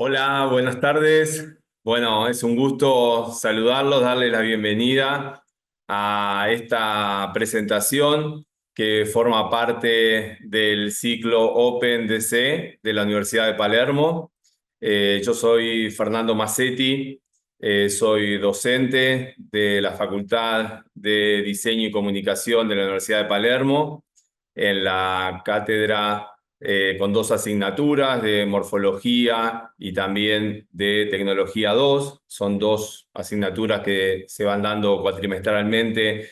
Hola, buenas tardes. Bueno, es un gusto saludarlos, darles la bienvenida a esta presentación que forma parte del ciclo Open DC de la Universidad de Palermo. Yo soy Fernando Massetti, soy docente de la Facultad de Diseño y Comunicación de la Universidad de Palermo en la cátedra con dos asignaturas de morfología y también de tecnología 2. Son dos asignaturas que se van dando cuatrimestralmente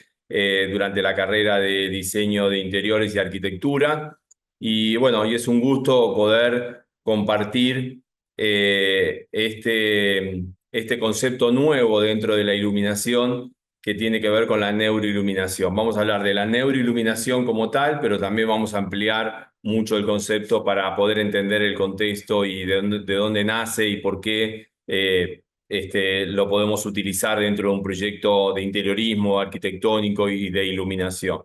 durante la carrera de diseño de interiores y arquitectura. Y bueno, y es un gusto poder compartir este concepto nuevo dentro de la iluminación que tiene que ver con la neuroiluminación. Vamos a hablar de la neuroiluminación como tal, pero también vamos a ampliar mucho el concepto para poder entender el contexto y de dónde nace y por qué lo podemos utilizar dentro de un proyecto de interiorismo arquitectónico y de iluminación.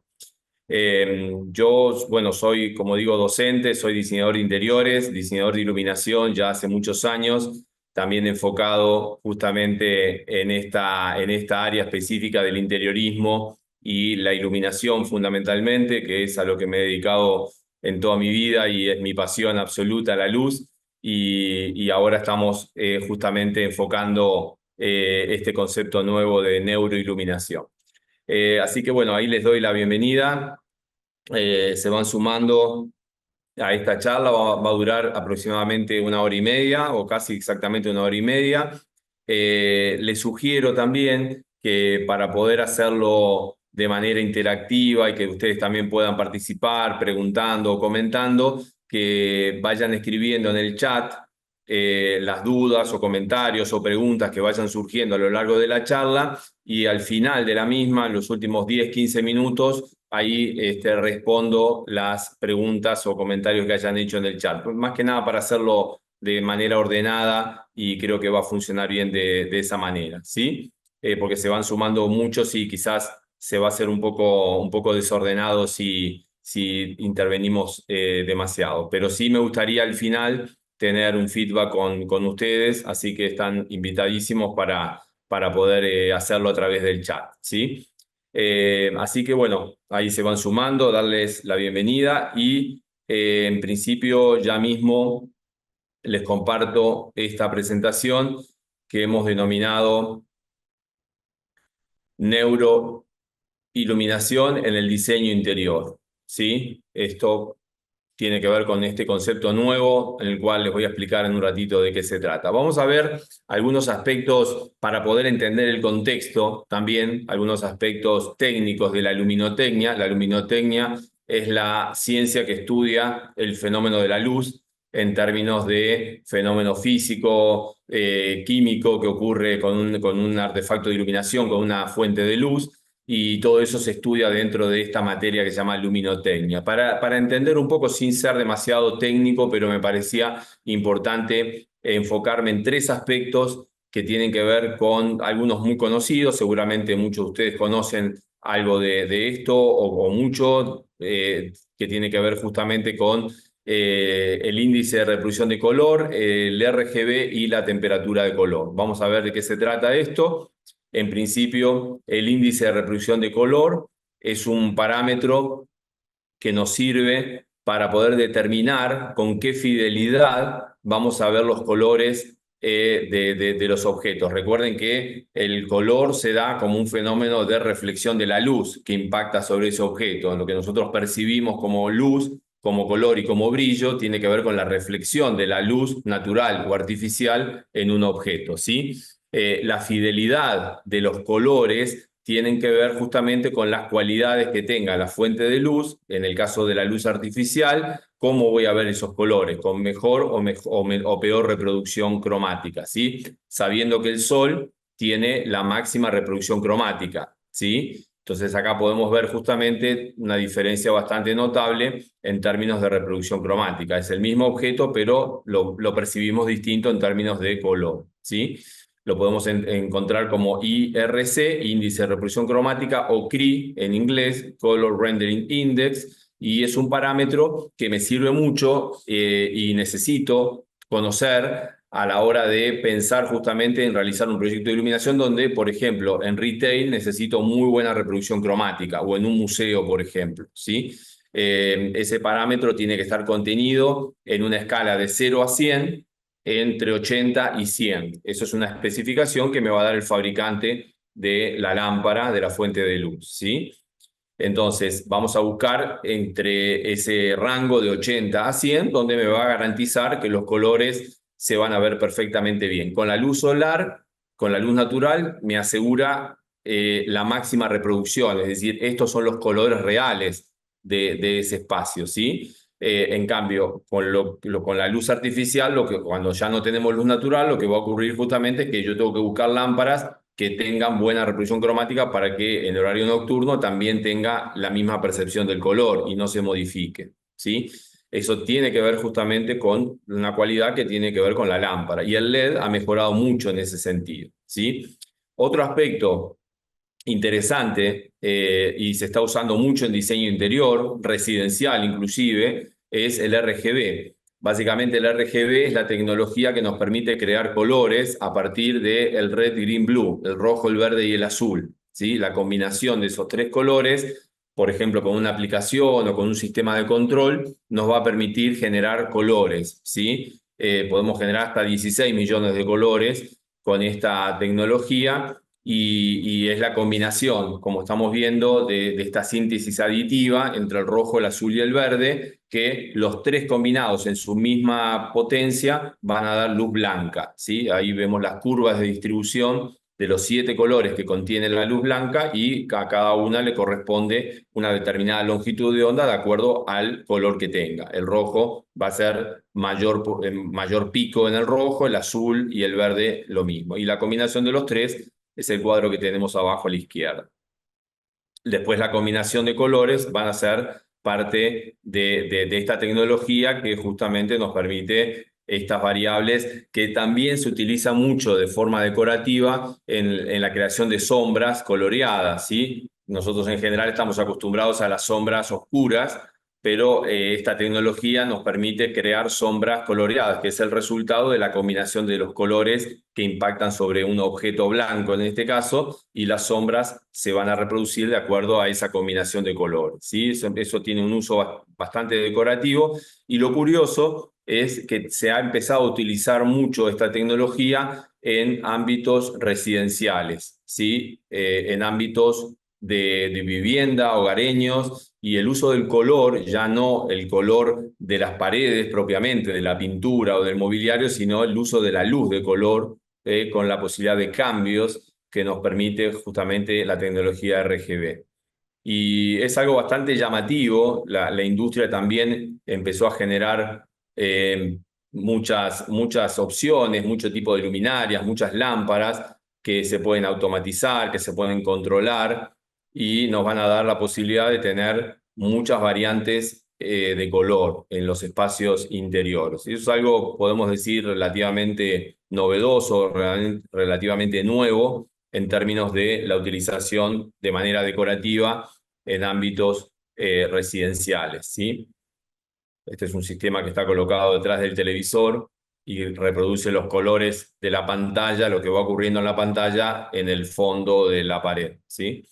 Yo, bueno, soy, como digo, docente, soy diseñador de interiores, diseñador de iluminación ya hace muchos años, también enfocado justamente en esta área específica del interiorismo y la iluminación fundamentalmente, que es a lo que me he dedicado en toda mi vida y es mi pasión absoluta, la luz. Y ahora estamos justamente enfocando este concepto nuevo de neuroiluminación. Así que bueno, ahí les doy la bienvenida. Se van sumando a esta charla, va a durar aproximadamente una hora y media o casi exactamente una hora y media. Les sugiero también que para poder hacerlo de manera interactiva y que ustedes también puedan participar preguntando o comentando, que vayan escribiendo en el chat las dudas o comentarios o preguntas que vayan surgiendo a lo largo de la charla y al final de la misma, en los últimos 10-15 minutos, ahí respondo las preguntas o comentarios que hayan hecho en el chat. Más que nada para hacerlo de manera ordenada y creo que va a funcionar bien de esa manera, ¿sí? Porque se van sumando muchos y quizás se va a hacer un poco desordenado si intervenimos demasiado. Pero sí me gustaría al final tener un feedback con ustedes, así que están invitadísimos para poder hacerlo a través del chat, ¿sí? Así que bueno, ahí se van sumando, darles la bienvenida y en principio ya mismo les comparto esta presentación que hemos denominado Neuroiluminación en el diseño interior, ¿sí? Esto tiene que ver con este concepto nuevo en el cual les voy a explicar en un ratito de qué se trata. Vamos a ver algunos aspectos para poder entender el contexto, también algunos aspectos técnicos de la luminotecnia. La luminotecnia es la ciencia que estudia el fenómeno de la luz en términos de fenómeno físico, químico que ocurre con un artefacto de iluminación, con una fuente de luz y todo eso se estudia dentro de esta materia que se llama luminotecnia. Para entender un poco sin ser demasiado técnico, pero me parecía importante enfocarme en tres aspectos que tienen que ver con algunos muy conocidos, seguramente muchos de ustedes conocen algo de esto o mucho, que tiene que ver justamente con el índice de reproducción de color, el RGB y la temperatura de color. Vamos a ver de qué se trata esto. En principio, el índice de reproducción de color es un parámetro que nos sirve para poder determinar con qué fidelidad vamos a ver los colores de los objetos. Recuerden que el color se da como un fenómeno de reflexión de la luz que impacta sobre ese objeto. Lo que nosotros percibimos como luz, como color y como brillo, tiene que ver con la reflexión de la luz natural o artificial en un objeto, ¿sí? La fidelidad de los colores tienen que ver justamente con las cualidades que tenga la fuente de luz, en el caso de la luz artificial, cómo voy a ver esos colores, con mejor o peor reproducción cromática, ¿sí? Sabiendo que el sol tiene la máxima reproducción cromática, ¿sí? Entonces acá podemos ver justamente una diferencia bastante notable en términos de reproducción cromática. Es el mismo objeto, pero lo percibimos distinto en términos de color, ¿sí? Lo podemos encontrar como IRC, índice de reproducción cromática, o CRI en inglés, Color Rendering Index, y es un parámetro que me sirve mucho y necesito conocer a la hora de pensar justamente en realizar un proyecto de iluminación donde, por ejemplo, en retail necesito muy buena reproducción cromática o en un museo, por ejemplo, ¿sí? Ese parámetro tiene que estar contenido en una escala de 0 a 100 entre 80 y 100. Eso es una especificación que me va a dar el fabricante de la lámpara, de la fuente de luz, ¿sí? Entonces, vamos a buscar entre ese rango de 80 a 100, donde me va a garantizar que los colores se van a ver perfectamente bien. Con la luz solar, con la luz natural, me asegura la máxima reproducción, es decir, estos son los colores reales de ese espacio, ¿sí? En cambio, con la luz artificial, cuando ya no tenemos luz natural, lo que va a ocurrir justamente es que yo tengo que buscar lámparas que tengan buena reproducción cromática para que en horario nocturno también tenga la misma percepción del color y no se modifique, ¿sí? Eso tiene que ver justamente con una cualidad que tiene que ver con la lámpara. Y el LED ha mejorado mucho en ese sentido, ¿sí? Otro aspecto interesante y se está usando mucho en diseño interior, residencial inclusive, es el RGB. Básicamente el RGB es la tecnología que nos permite crear colores a partir del red, green, blue, el rojo, el verde y el azul, ¿sí? La combinación de esos tres colores, por ejemplo, con una aplicación o con un sistema de control, nos va a permitir generar colores, ¿sí? Podemos generar hasta 16 millones de colores con esta tecnología y es la combinación, como estamos viendo, de esta síntesis aditiva entre el rojo, el azul y el verde, que los tres combinados en su misma potencia van a dar luz blanca, ¿sí? Ahí vemos las curvas de distribución de los 7 colores que contiene la luz blanca y a cada una le corresponde una determinada longitud de onda de acuerdo al color que tenga. El rojo va a ser mayor pico en el rojo, el azul y el verde lo mismo. Y la combinación de los tres es el cuadro que tenemos abajo a la izquierda. Después la combinación de colores van a ser parte de esta tecnología que justamente nos permite estas variables que también se utiliza mucho de forma decorativa en la creación de sombras coloreadas, ¿sí? Nosotros en general estamos acostumbrados a las sombras oscuras, pero esta tecnología nos permite crear sombras coloreadas, que es el resultado de la combinación de los colores que impactan sobre un objeto blanco en este caso, y las sombras se van a reproducir de acuerdo a esa combinación de colores, ¿sí? Eso tiene un uso bastante decorativo, y lo curioso es que se ha empezado a utilizar mucho esta tecnología en ámbitos residenciales, ¿sí? En ámbitos de vivienda, hogareños, y el uso del color, ya no el color de las paredes propiamente, de la pintura o del mobiliario, sino el uso de la luz de color con la posibilidad de cambios que nos permite justamente la tecnología RGB. Y es algo bastante llamativo, la industria también empezó a generar muchas opciones, mucho tipo de luminarias, muchas lámparas que se pueden automatizar, que se pueden controlar y nos van a dar la posibilidad de tener muchas variantes de color en los espacios interiores. Y eso es algo, podemos decir, relativamente novedoso, relativamente nuevo en términos de la utilización de manera decorativa en ámbitos residenciales, ¿sí? Este es un sistema que está colocado detrás del televisor y reproduce los colores de la pantalla, lo que va ocurriendo en la pantalla en el fondo de la pared, ¿sí?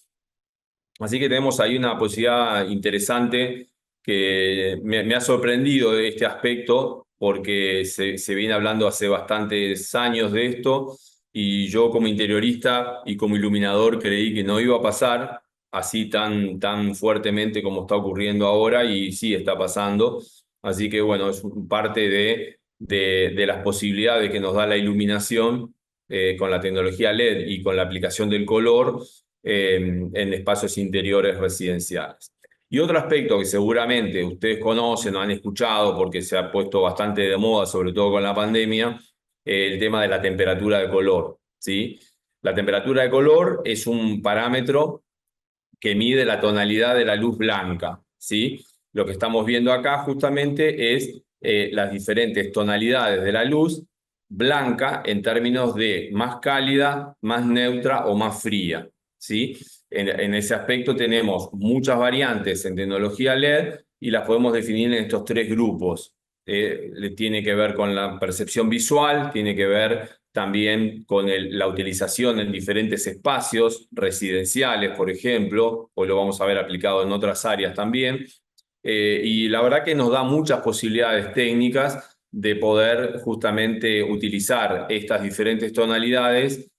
Así que tenemos ahí una posibilidad interesante que me ha sorprendido de este aspecto porque se viene hablando hace bastantes años de esto y yo como interiorista y como iluminador creí que no iba a pasar así tan fuertemente como está ocurriendo ahora y sí está pasando. Así que bueno, es parte de las posibilidades que nos da la iluminación con la tecnología LED y con la aplicación del color en espacios interiores residenciales. Y otro aspecto que seguramente ustedes conocen o han escuchado porque se ha puesto bastante de moda, sobre todo con la pandemia, el tema de la temperatura de color, ¿sí? La temperatura de color es un parámetro que mide la tonalidad de la luz blanca, ¿sí? Lo que estamos viendo acá justamente es las diferentes tonalidades de la luz blanca en términos de más cálida, más neutra o más fría, ¿sí? En ese aspecto tenemos muchas variantes en tecnología LED y las podemos definir en estos tres grupos. tiene que ver con la percepción visual, tiene que ver también con la utilización en diferentes espacios residenciales, por ejemplo, o lo vamos a ver aplicado en otras áreas también. Y la verdad que nos da muchas posibilidades técnicas de poder justamente utilizar estas diferentes tonalidades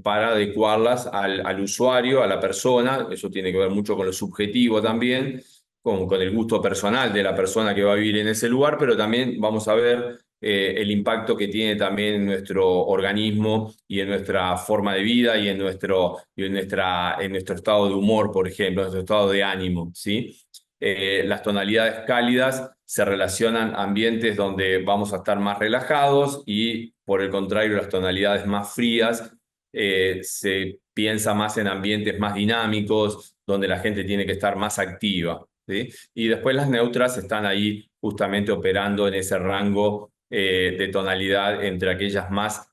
para adecuarlas al usuario, a la persona. Eso tiene que ver mucho con lo subjetivo también, con el gusto personal de la persona que va a vivir en ese lugar, pero también vamos a ver el impacto que tiene también en nuestro organismo y en nuestra forma de vida y en nuestro estado de humor, por ejemplo, en nuestro estado de ánimo, ¿sí? Las tonalidades cálidas se relacionan a ambientes donde vamos a estar más relajados y por el contrario las tonalidades más frías se piensa más en ambientes más dinámicos, donde la gente tiene que estar más activa, ¿sí? Y después las neutras están ahí justamente operando en ese rango de tonalidad entre aquellas más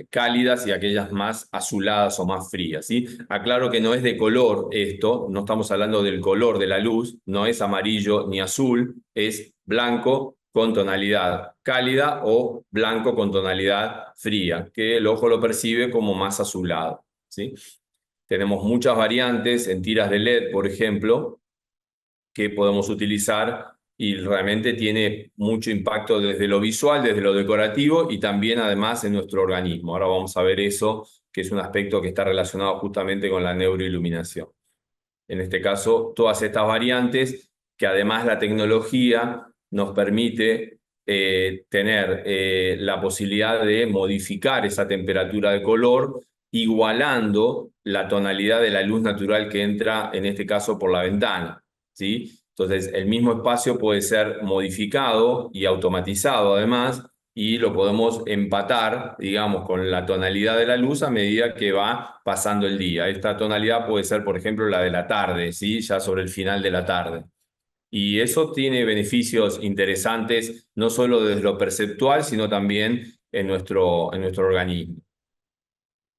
cálidas y aquellas más azuladas o más frías, ¿sí? Aclaro que no es de color esto, no estamos hablando del color de la luz, no es amarillo ni azul, es blanco con tonalidad cálida o blanco con tonalidad fría, que el ojo lo percibe como más azulado, ¿sí? Tenemos muchas variantes en tiras de LED, por ejemplo, que podemos utilizar y realmente tiene mucho impacto desde lo visual, desde lo decorativo y también además en nuestro organismo. Ahora vamos a ver eso, que es un aspecto que está relacionado justamente con la neuroiluminación. En este caso, todas estas variantes que además la tecnología nos permite tener la posibilidad de modificar esa temperatura de color igualando la tonalidad de la luz natural que entra, en este caso, por la ventana, ¿sí? Entonces, el mismo espacio puede ser modificado y automatizado además, y lo podemos empatar, digamos, con la tonalidad de la luz a medida que va pasando el día. Esta tonalidad puede ser, por ejemplo, la de la tarde, ¿sí? Ya sobre el final de la tarde. Y eso tiene beneficios interesantes, no solo desde lo perceptual, sino también en nuestro organismo.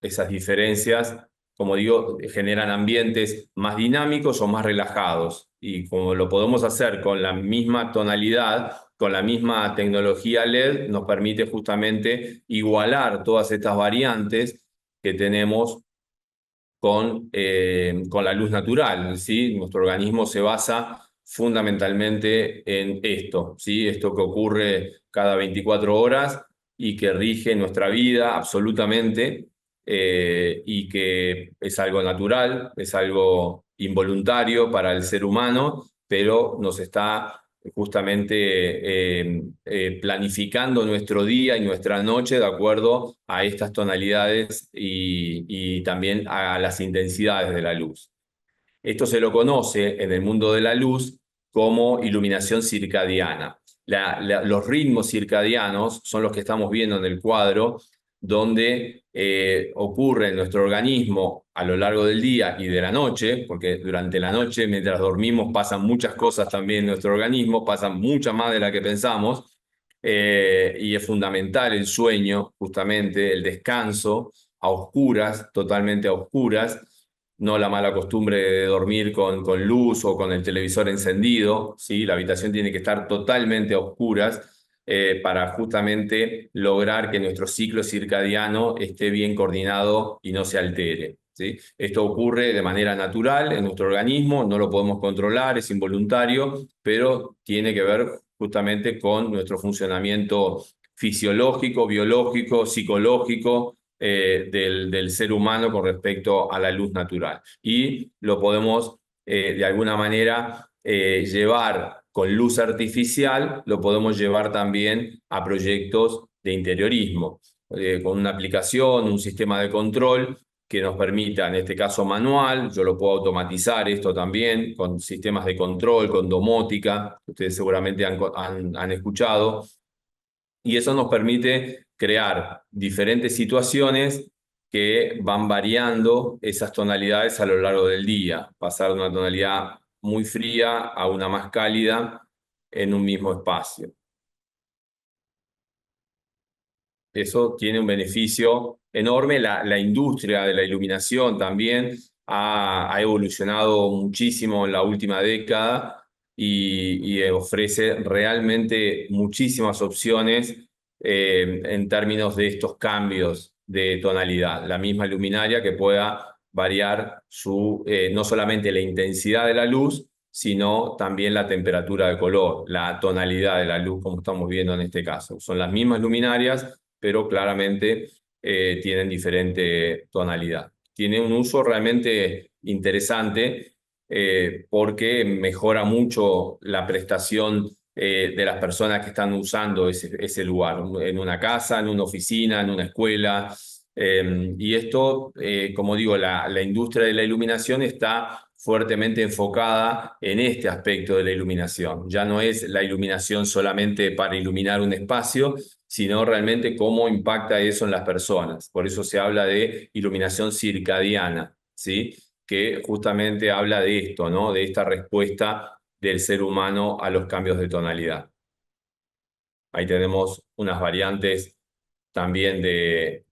Esas diferencias, como digo, generan ambientes más dinámicos o más relajados. Y como lo podemos hacer con la misma tonalidad, con la misma tecnología LED, nos permite justamente igualar todas estas variantes que tenemos con la luz natural, ¿sí? Nuestro organismo se basa fundamentalmente en esto, ¿sí? Esto que ocurre cada 24 horas y que rige nuestra vida absolutamente y que es algo natural, es algo involuntario para el ser humano, pero nos está justamente planificando nuestro día y nuestra noche de acuerdo a estas tonalidades y también a las intensidades de la luz. Esto se lo conoce en el mundo de la luz como iluminación circadiana. Los ritmos circadianos son los que estamos viendo en el cuadro, donde ocurre en nuestro organismo a lo largo del día y de la noche, porque durante la noche, mientras dormimos, pasan muchas cosas también en nuestro organismo, pasan muchas más de las que pensamos, y es fundamental el sueño, justamente el descanso, a oscuras, totalmente a oscuras, no la mala costumbre de dormir con luz o con el televisor encendido, ¿sí? La habitación tiene que estar totalmente a oscuras para justamente lograr que nuestro ciclo circadiano esté bien coordinado y no se altere, ¿sí? Esto ocurre de manera natural en nuestro organismo, no lo podemos controlar, es involuntario, pero tiene que ver justamente con nuestro funcionamiento fisiológico, biológico, psicológico del ser humano con respecto a la luz natural. Y lo podemos de alguna manera llevar con luz artificial, lo podemos llevar también a proyectos de interiorismo, con una aplicación, un sistema de control que nos permita, en este caso manual, yo lo puedo automatizar esto también, con sistemas de control, con domótica, ustedes seguramente han escuchado, y eso nos permite crear diferentes situaciones que van variando esas tonalidades a lo largo del día, pasar de una tonalidad muy fría a una más cálida en un mismo espacio. Eso tiene un beneficio enorme. La industria de la iluminación también ha evolucionado muchísimo en la última década y ofrece realmente muchísimas opciones en términos de estos cambios de tonalidad. La misma luminaria que pueda variar no solamente la intensidad de la luz, sino también la temperatura de color, la tonalidad de la luz, como estamos viendo en este caso. Son las mismas luminarias, pero claramente tienen diferente tonalidad. Tiene un uso realmente interesante porque mejora mucho la prestación de las personas que están usando ese lugar, en una casa, en una oficina, en una escuela. Y esto, como digo, la industria de la iluminación está fuertemente enfocada en este aspecto de la iluminación. Ya no es la iluminación solamente para iluminar un espacio, sino realmente cómo impacta eso en las personas. Por eso se habla de iluminación circadiana, ¿sí? Que justamente habla de esto, ¿no? De esta respuesta del ser humano a los cambios de tonalidad. Ahí tenemos unas variantes también de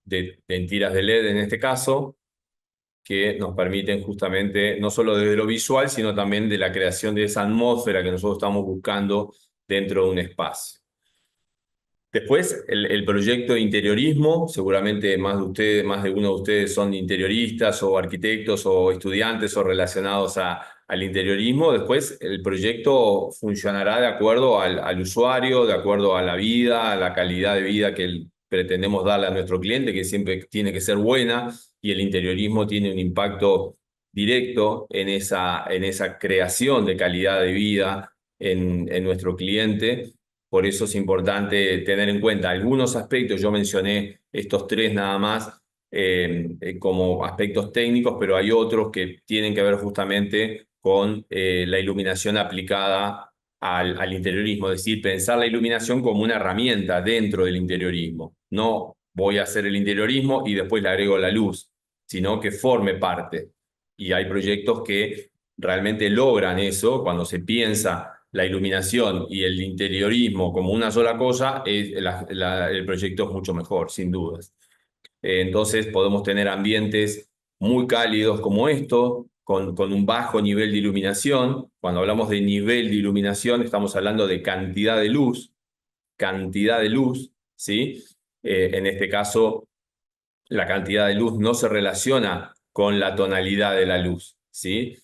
tiras de LED en este caso, que nos permiten justamente, no solo desde lo visual, sino también de la creación de esa atmósfera que nosotros estamos buscando dentro de un espacio. Después, el proyecto de interiorismo, seguramente más de uno de ustedes son interioristas o arquitectos o estudiantes o relacionados al interiorismo. Después, el proyecto funcionará de acuerdo al usuario, de acuerdo a la vida, a la calidad de vida que pretendemos darle a nuestro cliente, que siempre tiene que ser buena, y el interiorismo tiene un impacto directo en esa creación de calidad de vida en nuestro cliente. Por eso es importante tener en cuenta algunos aspectos. Yo mencioné estos tres nada más como aspectos técnicos, pero hay otros que tienen que ver justamente con la iluminación aplicada al interiorismo. Es decir, pensar la iluminación como una herramienta dentro del interiorismo. No voy a hacer el interiorismo y después le agrego la luz, sino que forme parte. Y hay proyectos que realmente logran eso cuando se piensa la iluminación y el interiorismo como una sola cosa, el proyecto es mucho mejor, sin dudas. Entonces podemos tener ambientes muy cálidos como esto, con un bajo nivel de iluminación. Cuando hablamos de nivel de iluminación, estamos hablando de cantidad de luz, ¿sí? En este caso, la cantidad de luz no se relaciona con la tonalidad de la luz, ¿sí?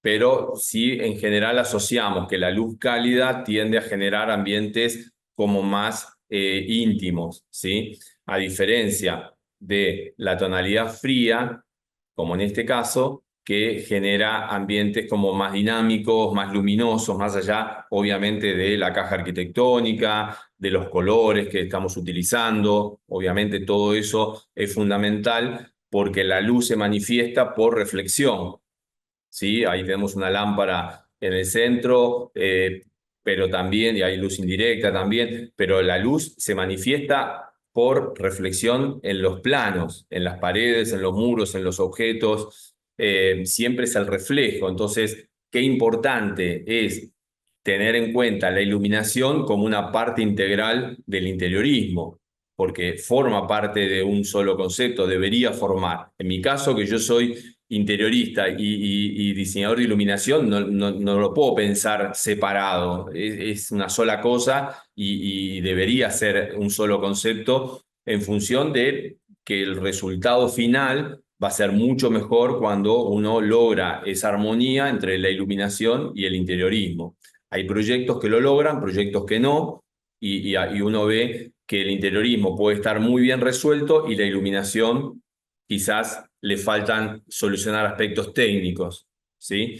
Pero sí en general asociamos que la luz cálida tiende a generar ambientes como más íntimos, ¿sí? A diferencia de la tonalidad fría, como en este caso, que genera ambientes como más dinámicos, más luminosos, más allá, obviamente, de la caja arquitectónica, de los colores que estamos utilizando. Obviamente todo eso es fundamental porque la luz se manifiesta por reflexión. ¿Sí? Ahí tenemos una lámpara en el centro, pero también, y hay luz indirecta también, pero la luz se manifiesta por reflexión en los planos, en las paredes, en los muros, en los objetos, siempre es el reflejo. Entonces, qué importante es tener en cuenta la iluminación como una parte integral del interiorismo, porque forma parte de un solo concepto, debería formar. En mi caso, que yo soy interiorista y diseñador de iluminación, no lo puedo pensar separado, es una sola cosa y debería ser un solo concepto en función de que el resultado final va a ser mucho mejor cuando uno logra esa armonía entre la iluminación y el interiorismo. Hay proyectos que lo logran, proyectos que no, y uno ve que el interiorismo puede estar muy bien resuelto y la iluminación quizás le faltan solucionar aspectos técnicos, ¿sí?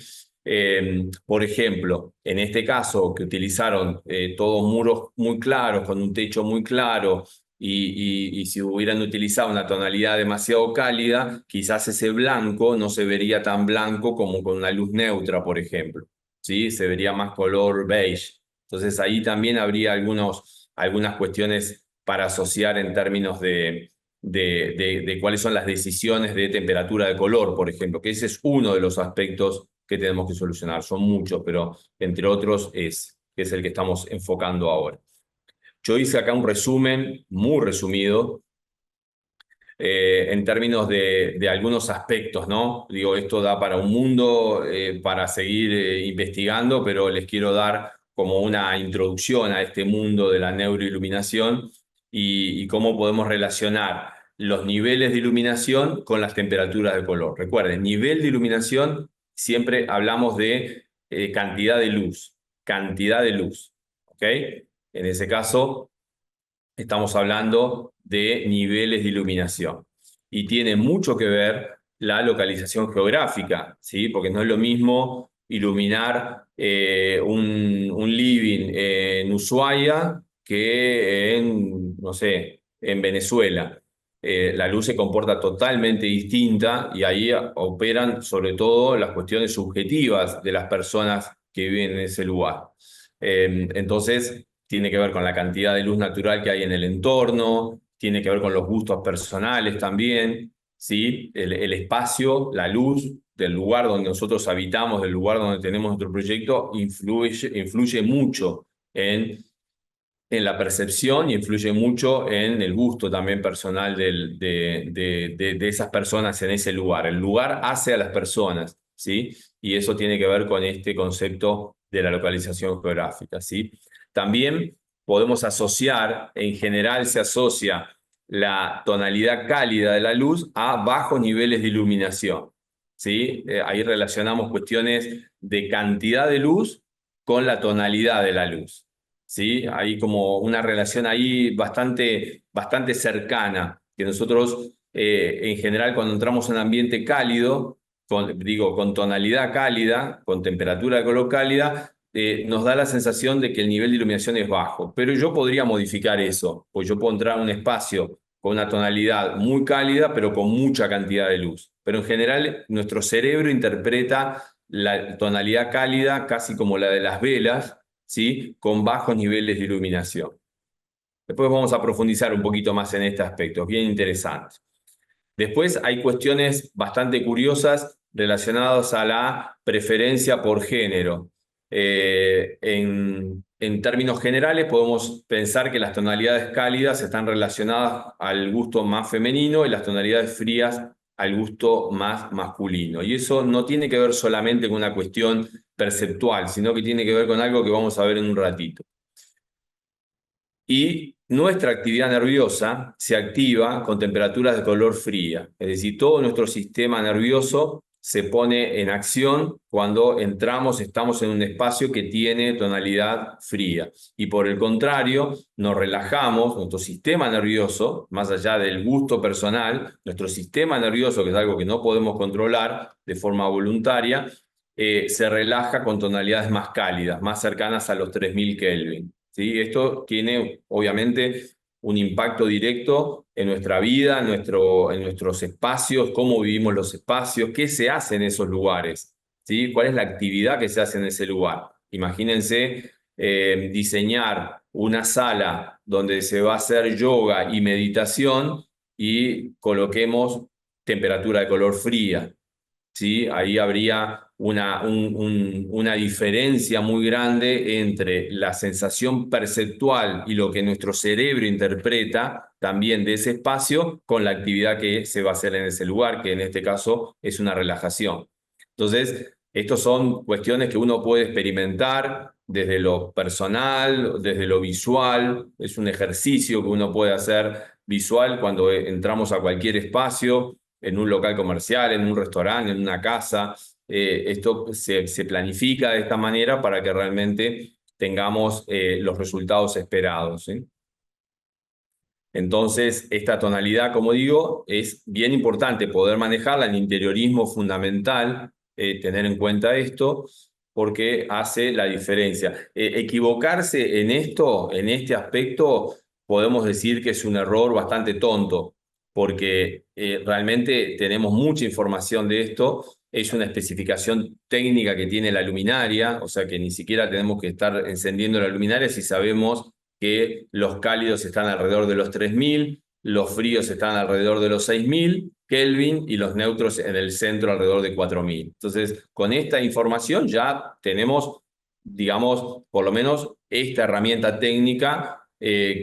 Por ejemplo, en este caso que utilizaron todos muros muy claros, con un techo muy claro, y si hubieran utilizado una tonalidad demasiado cálida, quizás ese blanco no se vería tan blanco como con una luz neutra, por ejemplo, ¿sí? Se vería más color beige. Entonces ahí también habría algunas cuestiones para asociar en términos de cuáles son las decisiones de temperatura de color, por ejemplo, que ese es uno de los aspectos que tenemos que solucionar. Son muchos, pero entre otros que es el que estamos enfocando ahora. Yo hice acá un resumen muy resumido en términos de algunos aspectos, ¿no? Digo, esto da para un mundo, para seguir investigando, pero les quiero dar como una introducción a este mundo de la neuroiluminación y cómo podemos relacionar los niveles de iluminación con las temperaturas de color. Recuerden, nivel de iluminación, siempre hablamos de cantidad de luz, ¿ok? En ese caso, estamos hablando de niveles de iluminación. Y tiene mucho que ver la localización geográfica, ¿sí? Porque no es lo mismo iluminar un living en Ushuaia que en, no sé, en Venezuela. La luz se comporta totalmente distinta y ahí operan sobre todo las cuestiones subjetivas de las personas que viven en ese lugar. Entonces, tiene que ver con la cantidad de luz natural que hay en el entorno, tiene que ver con los gustos personales también, ¿sí? El espacio, la luz del lugar donde nosotros habitamos, del lugar donde tenemos nuestro proyecto, influye mucho en la percepción y influye mucho en el gusto también personal de esas personas en ese lugar. El lugar hace a las personas, ¿sí? Y eso tiene que ver con este concepto de la localización geográfica, ¿sí? También podemos asociar, en general se asocia la tonalidad cálida de la luz a bajos niveles de iluminación, ¿sí? Ahí relacionamos cuestiones de cantidad de luz con la tonalidad de la luz. ¿Sí? Hay como una relación ahí bastante cercana, que nosotros en general cuando entramos en un ambiente cálido, con tonalidad cálida, con temperatura de color cálida, nos da la sensación de que el nivel de iluminación es bajo. Pero yo podría modificar eso, pues yo puedo entrar a un espacio con una tonalidad muy cálida, pero con mucha cantidad de luz. Pero en general nuestro cerebro interpreta la tonalidad cálida casi como la de las velas, ¿sí? Con bajos niveles de iluminación. Después vamos a profundizar un poquito más en este aspecto, es bien interesante. Después hay cuestiones bastante curiosas relacionadas a la preferencia por género. En términos generales podemos pensar que las tonalidades cálidas están relacionadas al gusto más femenino y las tonalidades frías al gusto más masculino. Y eso no tiene que ver solamente con una cuestión perceptual, sino que tiene que ver con algo que vamos a ver en un ratito. Y nuestra actividad nerviosa se activa con temperaturas de color fría, es decir, todo nuestro sistema nervioso se pone en acción cuando estamos en un espacio que tiene tonalidad fría. Y por el contrario, nos relajamos, nuestro sistema nervioso, más allá del gusto personal, nuestro sistema nervioso, que es algo que no podemos controlar de forma voluntaria, se relaja con tonalidades más cálidas, más cercanas a los 3000 Kelvin. ¿Sí? Esto tiene obviamente un impacto directo en nuestra vida, en nuestros espacios, cómo vivimos los espacios, qué se hace en esos lugares, ¿sí? ¿Cuál es la actividad que se hace en ese lugar? Imagínense diseñar una sala donde se va a hacer yoga y meditación y coloquemos temperatura de color fría. ¿Sí? Ahí habría una diferencia muy grande entre la sensación perceptual y lo que nuestro cerebro interpreta también de ese espacio con la actividad que se va a hacer en ese lugar, que en este caso es una relajación. Entonces, estas son cuestiones que uno puede experimentar desde lo personal, desde lo visual. Es un ejercicio que uno puede hacer visual cuando entramos a cualquier espacio, en un local comercial, en un restaurante, en una casa. Esto se planifica de esta manera para que realmente tengamos los resultados esperados, ¿sí? Entonces, esta tonalidad, como digo, es bien importante poder manejarla. En interiorismo fundamental tener en cuenta esto, porque hace la diferencia. Equivocarse en esto, en este aspecto, podemos decir que es un error bastante tonto, porque realmente tenemos mucha información de esto. Es una especificación técnica que tiene la luminaria, o sea que ni siquiera tenemos que estar encendiendo la luminaria si sabemos que los cálidos están alrededor de los 3000, los fríos están alrededor de los 6000 Kelvin y los neutros en el centro alrededor de 4000. Entonces, con esta información ya tenemos, digamos, por lo menos esta herramienta técnica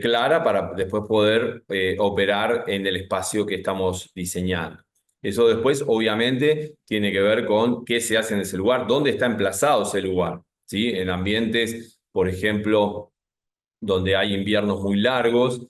clara para después poder operar en el espacio que estamos diseñando. Eso después, obviamente, tiene que ver con qué se hace en ese lugar, dónde está emplazado ese lugar, ¿sí? En ambientes, por ejemplo, donde hay inviernos muy largos,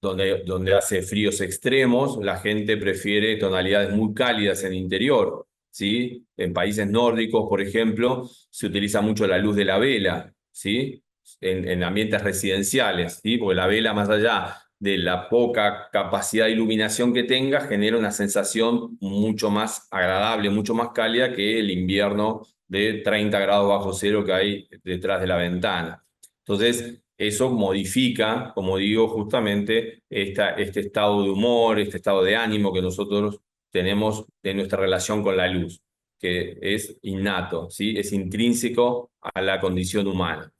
donde hace fríos extremos, la gente prefiere tonalidades muy cálidas en el interior, ¿sí? En países nórdicos, por ejemplo, se utiliza mucho la luz de la vela, ¿sí? En ambientes residenciales, ¿sí? Porque la vela, más allá de la poca capacidad de iluminación que tenga, genera una sensación mucho más agradable, mucho más cálida que el invierno de 30 grados bajo cero que hay detrás de la ventana. Entonces, eso modifica, como digo, justamente este estado de humor, este estado de ánimo que nosotros tenemos de nuestra relación con la luz, que es innato, ¿sí? Es intrínseco a la condición humana.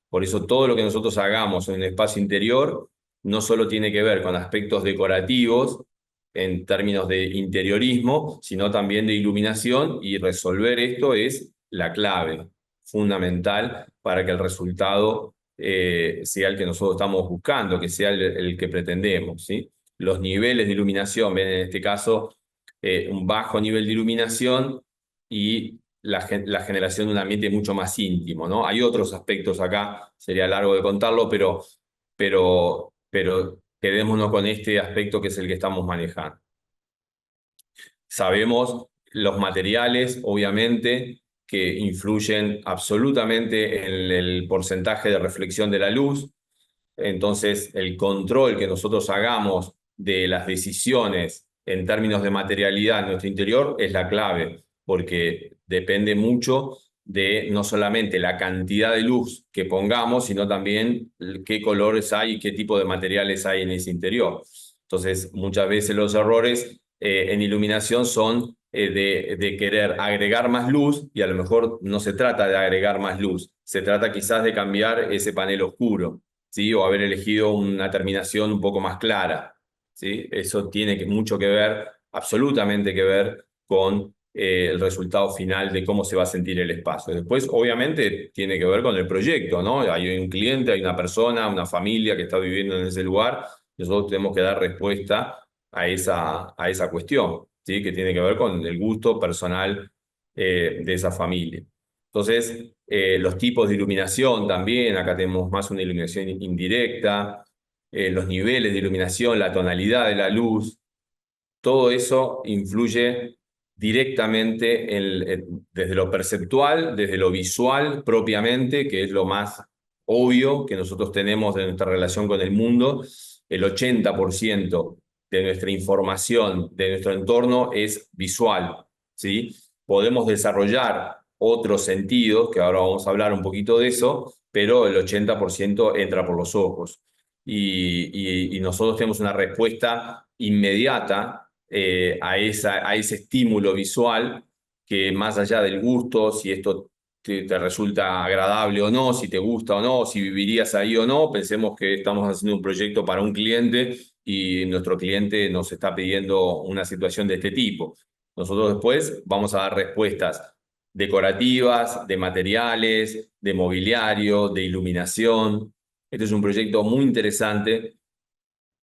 Por eso todo lo que nosotros hagamos en el espacio interior no solo tiene que ver con aspectos decorativos en términos de interiorismo, sino también de iluminación, y resolver esto es la clave fundamental para que el resultado sea el que nosotros estamos buscando, que sea el que pretendemos, ¿sí? Los niveles de iluminación, ven en este caso un bajo nivel de iluminación y la generación de un ambiente mucho más íntimo, ¿no? Hay otros aspectos acá, sería largo de contarlo, pero quedémonos con este aspecto que es el que estamos manejando. Sabemos los materiales, obviamente, que influyen absolutamente en el porcentaje de reflexión de la luz. Entonces, el control que nosotros hagamos de las decisiones en términos de materialidad en nuestro interior es la clave, porque depende mucho de no solamente la cantidad de luz que pongamos, sino también qué colores hay y qué tipo de materiales hay en ese interior. Entonces, muchas veces los errores en iluminación son de querer agregar más luz, y a lo mejor no se trata de agregar más luz, se trata quizás de cambiar ese panel oscuro, ¿sí? O haber elegido una terminación un poco más clara, ¿sí? Eso tiene mucho que ver, absolutamente que ver con el resultado final de cómo se va a sentir el espacio. Después, obviamente, tiene que ver con el proyecto, ¿no? Hay un cliente, hay una persona, una familia que está viviendo en ese lugar. Nosotros tenemos que dar respuesta a esa cuestión, ¿sí? Que tiene que ver con el gusto personal de esa familia. Entonces, los tipos de iluminación también, acá tenemos más una iluminación indirecta, los niveles de iluminación, la tonalidad de la luz, todo eso influye directamente desde lo perceptual, desde lo visual propiamente, que es lo más obvio que nosotros tenemos de nuestra relación con el mundo. El 80% de nuestra información, de nuestro entorno, es visual, ¿sí? Podemos desarrollar otros sentidos, que ahora vamos a hablar un poquito de eso, pero el 80% entra por los ojos. Y nosotros tenemos una respuesta inmediata a ese estímulo visual, que más allá del gusto, si esto te resulta agradable o no, si te gusta o no, si vivirías ahí o no, pensemos que estamos haciendo un proyecto para un cliente y nuestro cliente nos está pidiendo una situación de este tipo. Nosotros después vamos a dar respuestas decorativas, de materiales, de mobiliario, de iluminación. Este es un proyecto muy interesante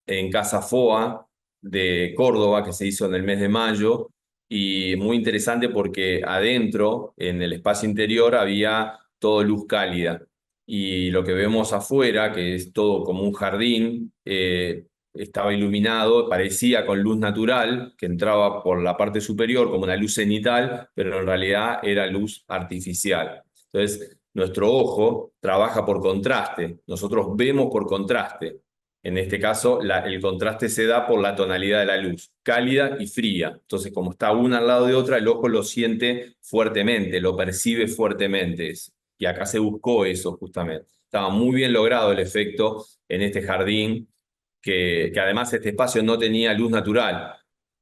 en Casa Foa de Córdoba, que se hizo en el mes de mayo, y muy interesante porque adentro, en el espacio interior, había todo luz cálida. Y lo que vemos afuera, que es todo como un jardín, estaba iluminado, parecía con luz natural, que entraba por la parte superior como una luz cenital, pero en realidad era luz artificial. Entonces, nuestro ojo trabaja por contraste, nosotros vemos por contraste. En este caso, el contraste se da por la tonalidad de la luz, cálida y fría. Entonces, como está una al lado de otra, el ojo lo siente fuertemente, lo percibe fuertemente. Y acá se buscó eso justamente. Estaba muy bien logrado el efecto en este jardín, que además este espacio no tenía luz natural.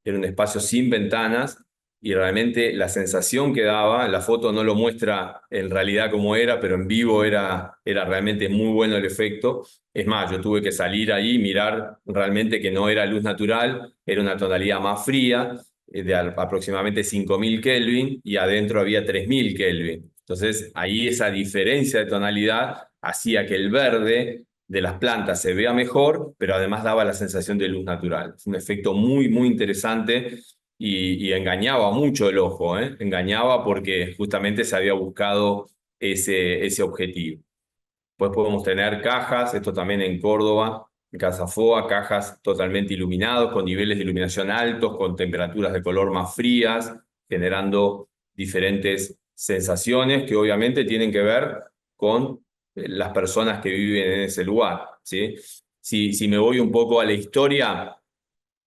Era un espacio sin ventanas, y realmente la sensación que daba, la foto no lo muestra en realidad como era, pero en vivo era realmente muy bueno el efecto. Es más, yo tuve que salir ahí y mirar realmente que no era luz natural, era una tonalidad más fría, de aproximadamente 5000 Kelvin, y adentro había 3000 Kelvin. Entonces, ahí esa diferencia de tonalidad hacía que el verde de las plantas se vea mejor, pero además daba la sensación de luz natural. Es un efecto muy, muy interesante y engañaba mucho el ojo, ¿eh? Engañaba porque justamente se había buscado ese objetivo. Pues podemos tener cajas, esto también en Córdoba, en Casa Foa, cajas totalmente iluminados, con niveles de iluminación altos, con temperaturas de color más frías, generando diferentes sensaciones que obviamente tienen que ver con las personas que viven en ese lugar, ¿sí? Si me voy un poco a la historia,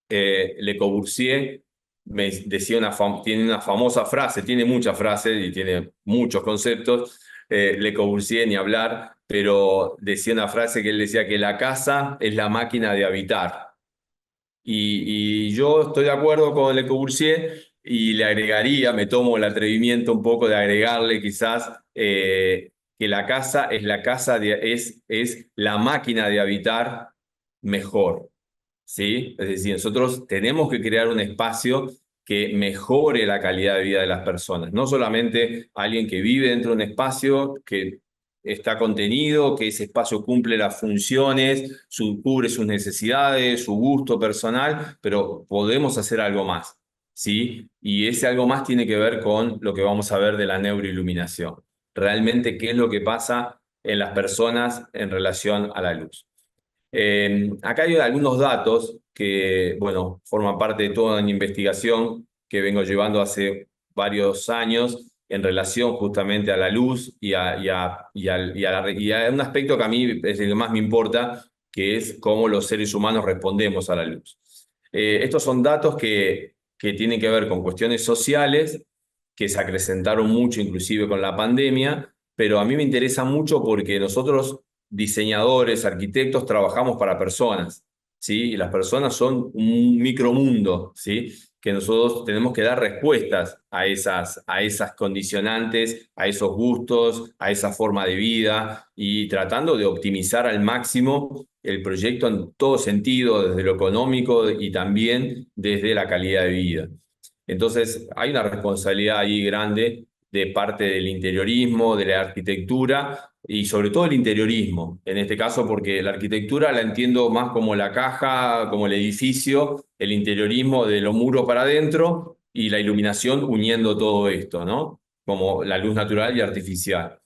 Le Corbusier me decía tiene una famosa frase, tiene muchas frases y tiene muchos conceptos, Le Corbusier ni hablar, pero decía una frase que él decía que la casa es la máquina de habitar. Y yo estoy de acuerdo con Le Corbusier y le agregaría, me tomo el atrevimiento un poco de agregarle quizás que la casa es es la máquina de habitar mejor. ¿Sí? Es decir, nosotros tenemos que crear un espacio que mejore la calidad de vida de las personas. No solamente alguien que vive dentro de un espacio que está contenido, que ese espacio cumple las funciones, cubre sus necesidades, su gusto personal, pero podemos hacer algo más, ¿sí? Y ese algo más tiene que ver con lo que vamos a ver de la neuroiluminación. Realmente, ¿qué es lo que pasa en las personas en relación a la luz? Acá hay algunos datos que, bueno, forman parte de toda una investigación que vengo llevando hace varios años en relación justamente a la luz y a un aspecto que a mí es el que más me importa, que es cómo los seres humanos respondemos a la luz. Estos son datos que tienen que ver con cuestiones sociales, que se acrecentaron mucho inclusive con la pandemia, pero a mí me interesa mucho porque nosotros diseñadores, arquitectos, trabajamos para personas, ¿sí? Y las personas son un micromundo, ¿sí? Que nosotros tenemos que dar respuestas a esas condicionantes, a esos gustos, a esa forma de vida y tratando de optimizar al máximo el proyecto en todo sentido, desde lo económico y también desde la calidad de vida. Entonces, hay una responsabilidad ahí grande de parte del interiorismo, de la arquitectura y sobre todo el interiorismo, en este caso porque la arquitectura la entiendo más como la caja, como el edificio, el interiorismo de los muros para adentro y la iluminación uniendo todo esto, ¿no? Como la luz natural y artificial.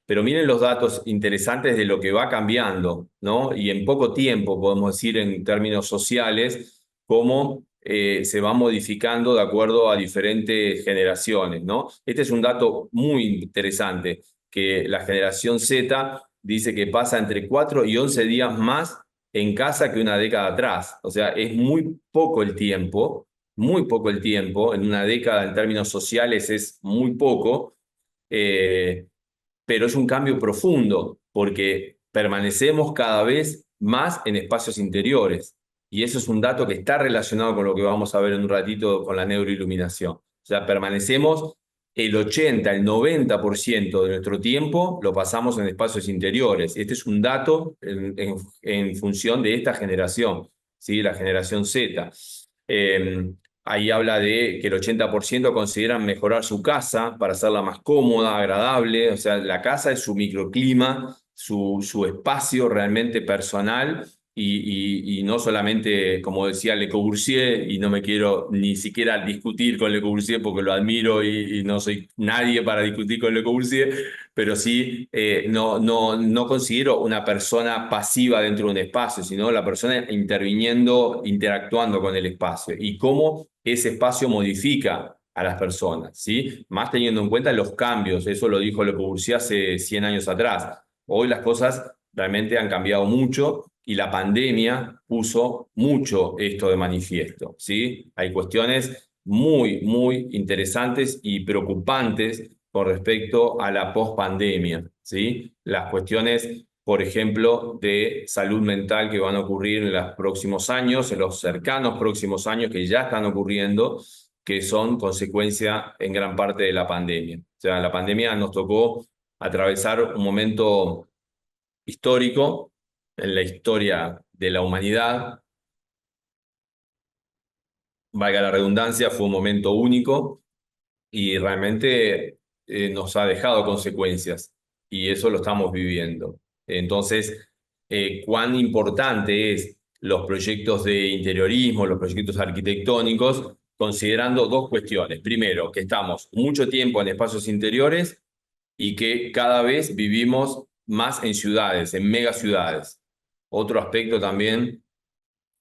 Pero miren los datos interesantes de lo que va cambiando, ¿no? Y en poco tiempo, podemos decir en términos sociales, cómo se va modificando de acuerdo a diferentes generaciones, ¿no? Este es un dato muy interesante, que la generación Z dice que pasa entre 4 y 11 días más en casa que una década atrás. O sea, es muy poco el tiempo, en una década en términos sociales es muy poco. Eh, pero es un cambio profundo porque permanecemos cada vez más en espacios interiores. Y eso es un dato que está relacionado con lo que vamos a ver en un ratito con la neuroiluminación. O sea, permanecemos el 80, el 90% de nuestro tiempo lo pasamos en espacios interiores. Este es un dato en función de esta generación, ¿sí? La generación Z. Ahí habla de que el 80% consideran mejorar su casa para hacerla más cómoda, agradable. O sea, la casa es su microclima, su espacio realmente personal y no solamente, como decía Le Corbusier, y no me quiero ni siquiera discutir con Le Corbusier porque lo admiro y no soy nadie para discutir con Le Corbusier, pero sí no considero una persona pasiva dentro de un espacio, sino la persona interviniendo, interactuando con el espacio y cómo ese espacio modifica a las personas, ¿sí? Más teniendo en cuenta los cambios, eso lo dijo Le Corbusier hace 100 años atrás. Hoy las cosas realmente han cambiado mucho y la pandemia puso mucho esto de manifiesto, ¿sí? Hay cuestiones muy, muy interesantes y preocupantes con respecto a la pospandemia, ¿sí? Las cuestiones, por ejemplo, de salud mental que van a ocurrir en los próximos años, en los cercanos próximos años que ya están ocurriendo, que son consecuencia en gran parte de la pandemia. O sea, la pandemia nos tocó atravesar un momento histórico en la historia de la humanidad, valga la redundancia, fue un momento único y realmente nos ha dejado consecuencias y eso lo estamos viviendo. Entonces, cuán importante es los proyectos de interiorismo, los proyectos arquitectónicos, considerando dos cuestiones. Primero, que estamos mucho tiempo en espacios interiores y que cada vez vivimos más en ciudades, en megaciudades. Otro aspecto también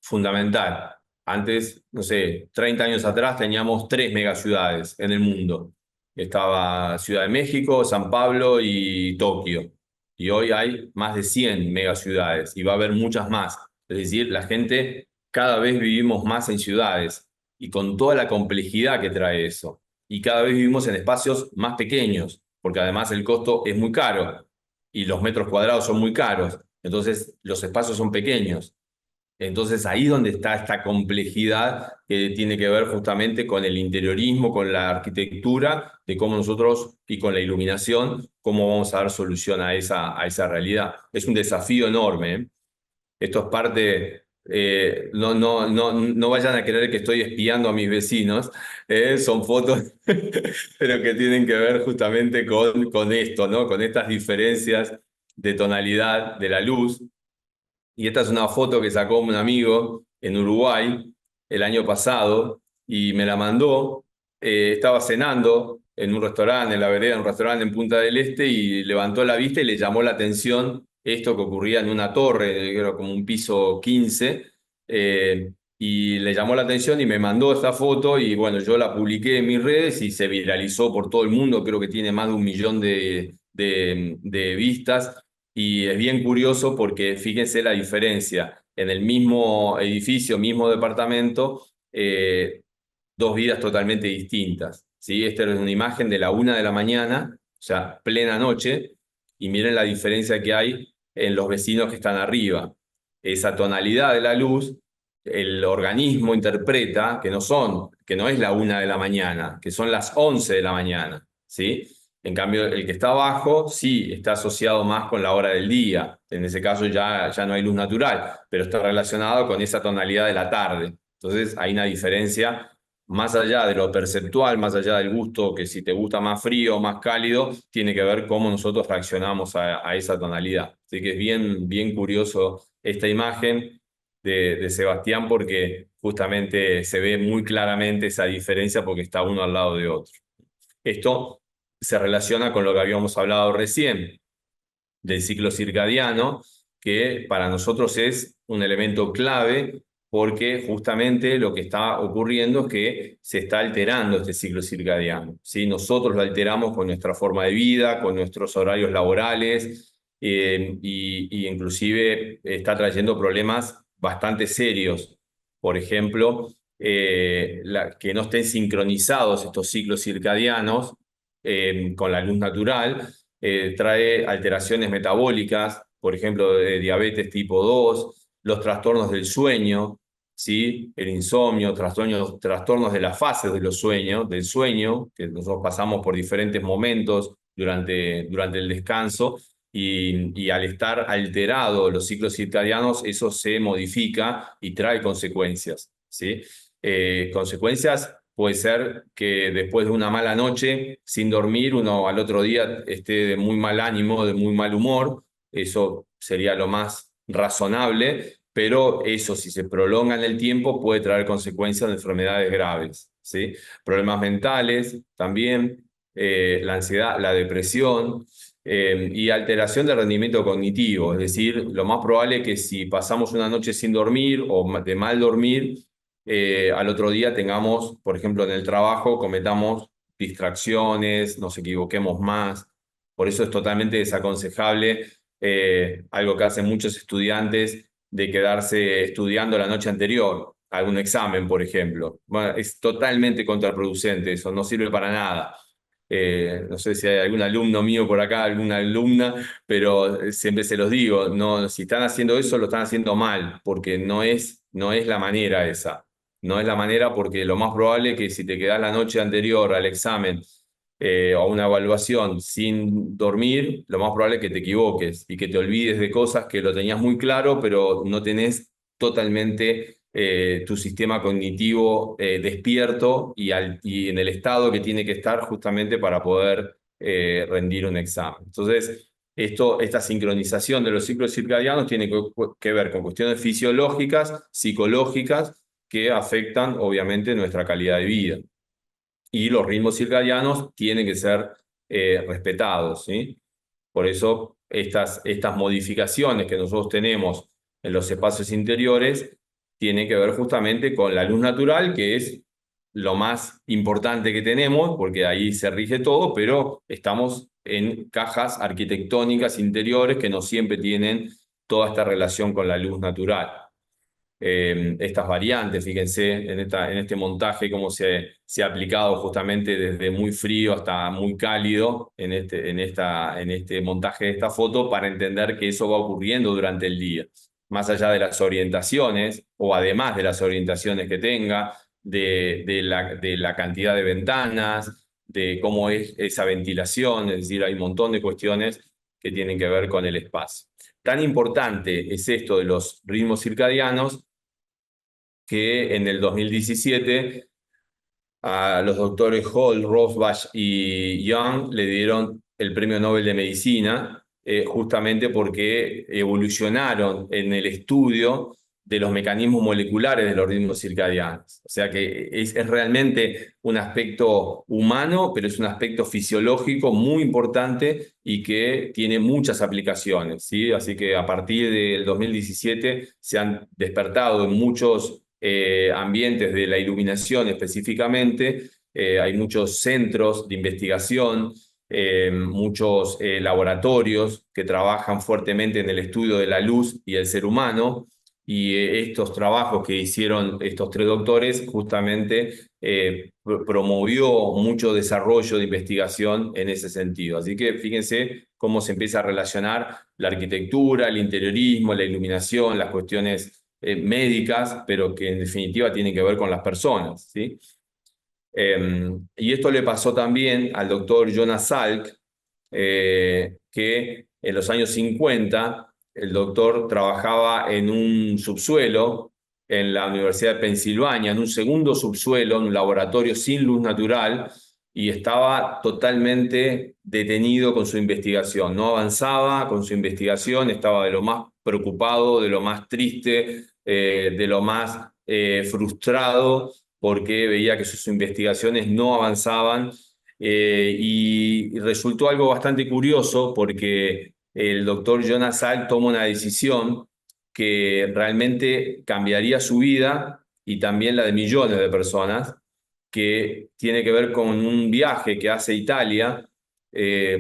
fundamental. Antes, no sé, 30 años atrás teníamos 3 megaciudades en el mundo. Estaba Ciudad de México, San Pablo y Tokio. Y hoy hay más de 100 megaciudades y va a haber muchas más. Es decir, la gente cada vez vivimos más en ciudades y con toda la complejidad que trae eso. Y cada vez vivimos en espacios más pequeños, porque además el costo es muy caro y los metros cuadrados son muy caros. Entonces, los espacios son pequeños. Entonces ahí donde está esta complejidad que tiene que ver justamente con el interiorismo, con la arquitectura, de cómo nosotros y con la iluminación, cómo vamos a dar solución a esa realidad. Es un desafío enorme, ¿eh? Esto es parte, no vayan a creer que estoy espiando a mis vecinos, son fotos, pero que tienen que ver justamente con esto, ¿no? Con estas diferencias de tonalidad de la luz. Y esta es una foto que sacó un amigo en Uruguay el año pasado y me la mandó. Estaba cenando en un restaurante, en la vereda, en un restaurante en Punta del Este y levantó la vista y le llamó la atención esto que ocurría en una torre, que era como un piso 15, y le llamó la atención y me mandó esta foto y bueno, yo la publiqué en mis redes y se viralizó por todo el mundo, creo que tiene más de 1 millón de vistas. Y es bien curioso porque fíjense la diferencia. En el mismo edificio, mismo departamento, dos vidas totalmente distintas. ¿Sí? Esta es una imagen de la 1 de la mañana, o sea, plena noche, y miren la diferencia que hay en los vecinos que están arriba. Esa tonalidad de la luz, el organismo interpreta que no es la 1 de la mañana, que son las 11 de la mañana. ¿Sí? En cambio, el que está abajo sí está asociado más con la hora del día. En ese caso ya no hay luz natural, pero está relacionado con esa tonalidad de la tarde. Entonces hay una diferencia más allá de lo perceptual, más allá del gusto, que si te gusta más frío o más cálido, tiene que ver cómo nosotros reaccionamos a esa tonalidad. Así que es bien curioso esta imagen de Sebastián porque justamente se ve muy claramente esa diferencia porque está uno al lado de otro. Esto se relaciona con lo que habíamos hablado recién del ciclo circadiano, que para nosotros es un elemento clave porque justamente lo que está ocurriendo es que se está alterando este ciclo circadiano, ¿sí? Nosotros lo alteramos con nuestra forma de vida, con nuestros horarios laborales, y inclusive está trayendo problemas bastante serios. Por ejemplo, que no estén sincronizados estos ciclos circadianos con la luz natural, trae alteraciones metabólicas, por ejemplo, de diabetes tipo 2, los trastornos del sueño, ¿sí? El insomnio, trastornos de las fases de los sueños, del sueño, que nosotros pasamos por diferentes momentos durante el descanso, y al estar alterados los ciclos circadianos, eso se modifica y trae consecuencias, ¿sí? Consecuencias puede ser que después de una mala noche sin dormir, uno al otro día esté de muy mal ánimo, de muy mal humor. Eso sería lo más razonable, pero eso si se prolonga en el tiempo puede traer consecuencias de enfermedades graves, ¿sí? Problemas mentales también, la ansiedad, la depresión. Y alteración del rendimiento cognitivo, es decir, lo más probable es que si pasamos una noche sin dormir o de mal dormir, al otro día tengamos, por ejemplo, en el trabajo, cometamos distracciones, nos equivoquemos más. Por eso es totalmente desaconsejable algo que hacen muchos estudiantes de quedarse estudiando la noche anterior, algún examen, por ejemplo. Bueno, es totalmente contraproducente eso, no sirve para nada. No sé si hay algún alumno mío por acá, alguna alumna, pero siempre se los digo, no, si están haciendo eso, lo están haciendo mal, porque no es la manera esa. No es la manera porque lo más probable es que si te quedás la noche anterior al examen o a una evaluación sin dormir, lo más probable es que te equivoques y que te olvides de cosas que lo tenías muy claro, pero no tenés totalmente tu sistema cognitivo despierto y en el estado que tiene que estar justamente para poder rendir un examen. Entonces, esta sincronización de los ciclos circadianos tiene que ver con cuestiones fisiológicas, psicológicas, que afectan obviamente nuestra calidad de vida. Y los ritmos circadianos tienen que ser respetados, ¿sí? Por eso estas modificaciones que nosotros tenemos en los espacios interiores tienen que ver justamente con la luz natural, que es lo más importante que tenemos, porque ahí se rige todo, pero estamos en cajas arquitectónicas interiores que no siempre tienen toda esta relación con la luz natural. Estas variantes, fíjense en este montaje, cómo se ha aplicado justamente desde muy frío hasta muy cálido en este montaje de esta foto, para entender que eso va ocurriendo durante el día, más allá de las orientaciones o además de las orientaciones que tenga, de la cantidad de ventanas, de cómo es esa ventilación, es decir, hay un montón de cuestiones que tienen que ver con el espacio. Tan importante es esto de los ritmos circadianos que en el 2017 a los doctores Hall, Rosbach y Young le dieron el Premio Nobel de Medicina, justamente porque evolucionaron en el estudio de los mecanismos moleculares de los ritmos circadianos. O sea que es realmente un aspecto humano, pero es un aspecto fisiológico muy importante y que tiene muchas aplicaciones, ¿sí? Así que a partir del 2017 se han despertado en muchos ambientes de la iluminación específicamente. Hay muchos centros de investigación, muchos laboratorios que trabajan fuertemente en el estudio de la luz y el ser humano. Y estos trabajos que hicieron estos tres doctores justamente promovió mucho desarrollo de investigación en ese sentido. Así que fíjense cómo se empieza a relacionar la arquitectura, el interiorismo, la iluminación, las cuestiones médicas, pero que en definitiva tienen que ver con las personas, ¿sí? Y esto le pasó también al doctor Jonas Salk, que en los años 50 el doctor trabajaba en un subsuelo en la Universidad de Pensilvania, en un segundo subsuelo, en un laboratorio sin luz natural, y estaba totalmente detenido con su investigación. No avanzaba con su investigación, estaba de lo más preocupado, de lo más triste, de lo más frustrado, porque veía que sus investigaciones no avanzaban. Y resultó algo bastante curioso porque el doctor Jonas Salk toma una decisión que realmente cambiaría su vida y también la de millones de personas, que tiene que ver con un viaje que hace a Italia,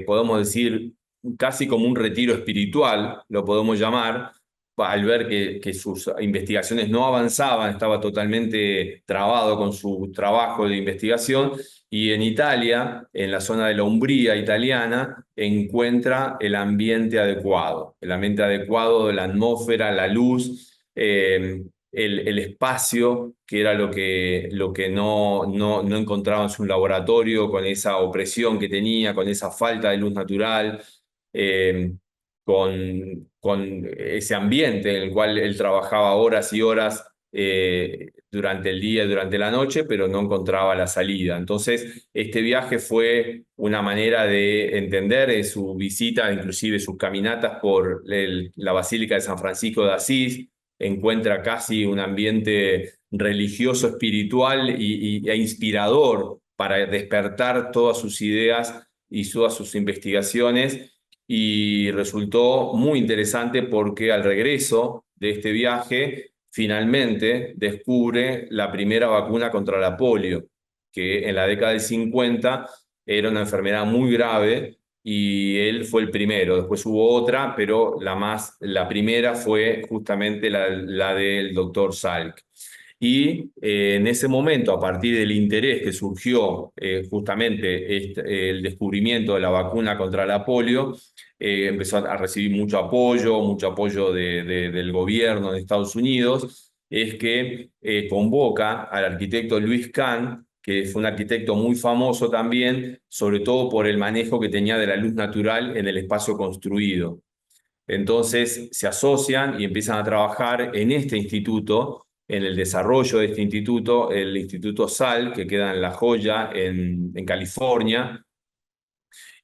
podemos decir casi como un retiro espiritual, lo podemos llamar, al ver que sus investigaciones no avanzaban, estaba totalmente trabado con su trabajo de investigación, y en Italia, en la zona de la Umbría italiana, encuentra el ambiente adecuado de la atmósfera, la luz, el espacio, que era lo que no encontraba en su laboratorio, con esa opresión que tenía, con esa falta de luz natural, eh, con ese ambiente en el cual él trabajaba horas y horas durante el día y durante la noche, pero no encontraba la salida. Entonces, este viaje fue una manera de entender su visita, inclusive sus caminatas por la Basílica de San Francisco de Asís. Encuentra casi un ambiente religioso, espiritual e inspirador para despertar todas sus ideas y todas sus investigaciones. Y resultó muy interesante porque al regreso de este viaje finalmente descubre la primera vacuna contra la polio, que en la década del 50 era una enfermedad muy grave, y él fue el primero. Después hubo otra, pero la primera fue justamente la del doctor Salk. Y en ese momento, a partir del interés que surgió justamente el descubrimiento de la vacuna contra la polio, empezó a recibir mucho apoyo del gobierno de Estados Unidos. Es que convoca al arquitecto Louis Kahn, que fue un arquitecto muy famoso también, sobre todo por el manejo que tenía de la luz natural en el espacio construido. Entonces se asocian y empiezan a trabajar en este instituto, en el desarrollo de este instituto, el Instituto SAL, que queda en La Joya, en California.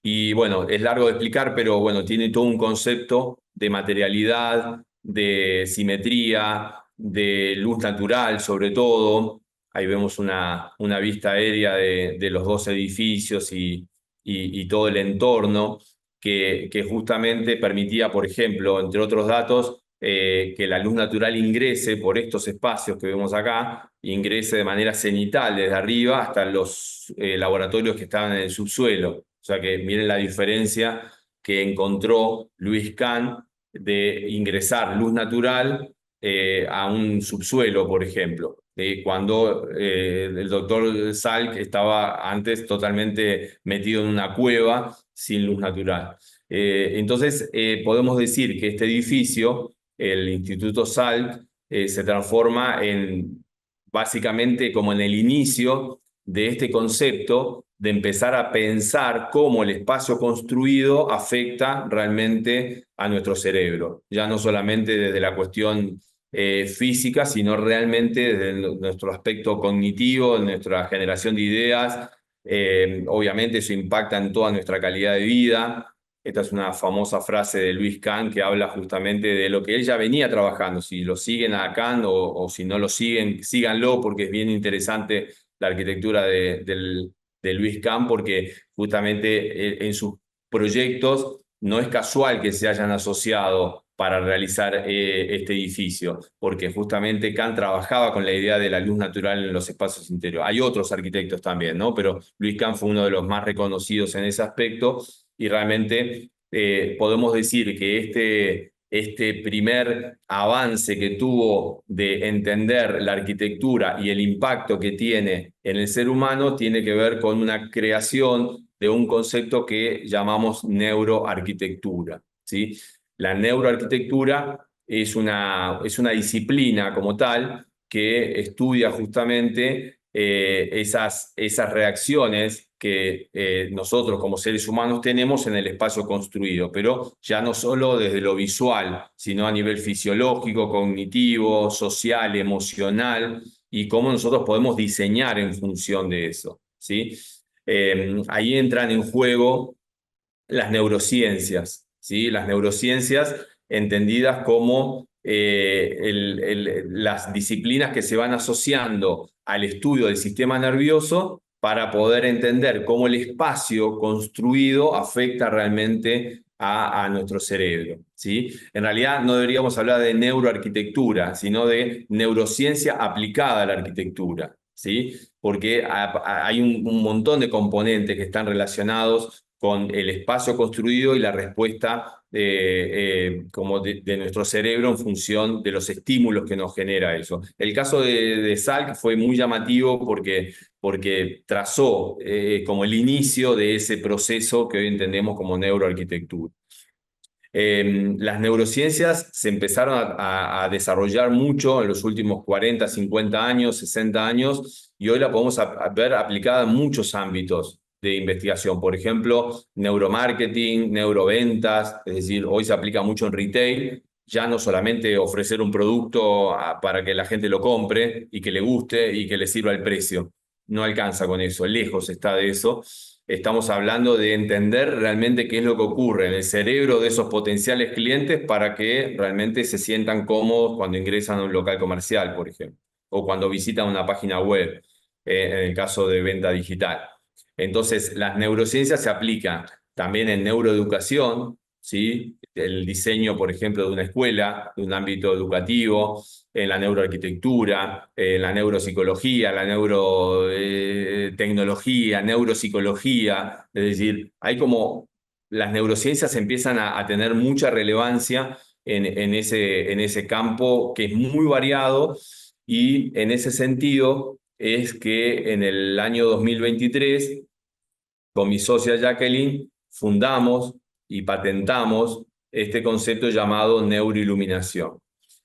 Y bueno, es largo de explicar, pero bueno, tiene todo un concepto de materialidad, de simetría, de luz natural sobre todo. Ahí vemos una vista aérea de los dos edificios y todo el entorno que justamente permitía, por ejemplo, entre otros datos, que la luz natural ingrese por estos espacios que vemos acá, ingrese de manera cenital desde arriba hasta los laboratorios que estaban en el subsuelo. O sea que miren la diferencia que encontró Luis Kahn de ingresar luz natural a un subsuelo, por ejemplo, cuando el doctor Salk estaba antes totalmente metido en una cueva sin luz natural. Entonces, podemos decir que este edificio, el Instituto Salk, se transforma en básicamente como en el inicio de este concepto de empezar a pensar cómo el espacio construido afecta realmente a nuestro cerebro, ya no solamente desde la cuestión física, sino realmente desde nuestro aspecto cognitivo, nuestra generación de ideas. Obviamente eso impacta en toda nuestra calidad de vida. Esta es una famosa frase de Luis Kahn que habla justamente de lo que él ya venía trabajando. Si lo siguen a Kahn o si no lo siguen, síganlo porque es bien interesante la arquitectura de Luis Kahn porque justamente en sus proyectos no es casual que se hayan asociado para realizar este edificio, porque justamente Kant trabajaba con la idea de la luz natural en los espacios interiores. Hay otros arquitectos también, ¿no? Pero Luis Kant fue uno de los más reconocidos en ese aspecto y realmente podemos decir que este primer avance que tuvo de entender la arquitectura y el impacto que tiene en el ser humano tiene que ver con una creación de un concepto que llamamos neuroarquitectura, ¿sí? La neuroarquitectura es una disciplina como tal que estudia justamente esas reacciones que nosotros como seres humanos tenemos en el espacio construido, pero ya no solo desde lo visual, sino a nivel fisiológico, cognitivo, social, emocional, y cómo nosotros podemos diseñar en función de eso, ¿sí? Ahí entran en juego las neurociencias, ¿sí? Las neurociencias entendidas como las disciplinas que se van asociando al estudio del sistema nervioso para poder entender cómo el espacio construido afecta realmente a nuestro cerebro, ¿sí? En realidad no deberíamos hablar de neuroarquitectura, sino de neurociencia aplicada a la arquitectura, ¿sí? Porque hay un montón de componentes que están relacionados con el espacio construido y la respuesta como de nuestro cerebro en función de los estímulos que nos genera eso. El caso de Salk fue muy llamativo porque trazó como el inicio de ese proceso que hoy entendemos como neuroarquitectura. Las neurociencias se empezaron a desarrollar mucho en los últimos 40, 50 años, 60 años, y hoy la podemos ver aplicada en muchos ámbitos de investigación. Por ejemplo, neuromarketing, neuroventas, es decir, hoy se aplica mucho en retail, ya no solamente ofrecer un producto para que la gente lo compre y que le guste y que le sirva el precio. No alcanza con eso, lejos está de eso. Estamos hablando de entender realmente qué es lo que ocurre en el cerebro de esos potenciales clientes para que realmente se sientan cómodos cuando ingresan a un local comercial, por ejemplo, o cuando visitan una página web, en el caso de venta digital. Entonces, las neurociencias se aplican también en neuroeducación, ¿sí? El diseño, por ejemplo, de una escuela, de un ámbito educativo, en la neuroarquitectura, en la neuropsicología, la neurotecnología, neuropsicología. Es decir, hay como las neurociencias empiezan a tener mucha relevancia en ese campo que es muy variado y en ese sentido es que en el año 2023 con mi socia Jacqueline fundamos y patentamos este concepto llamado neuroiluminación.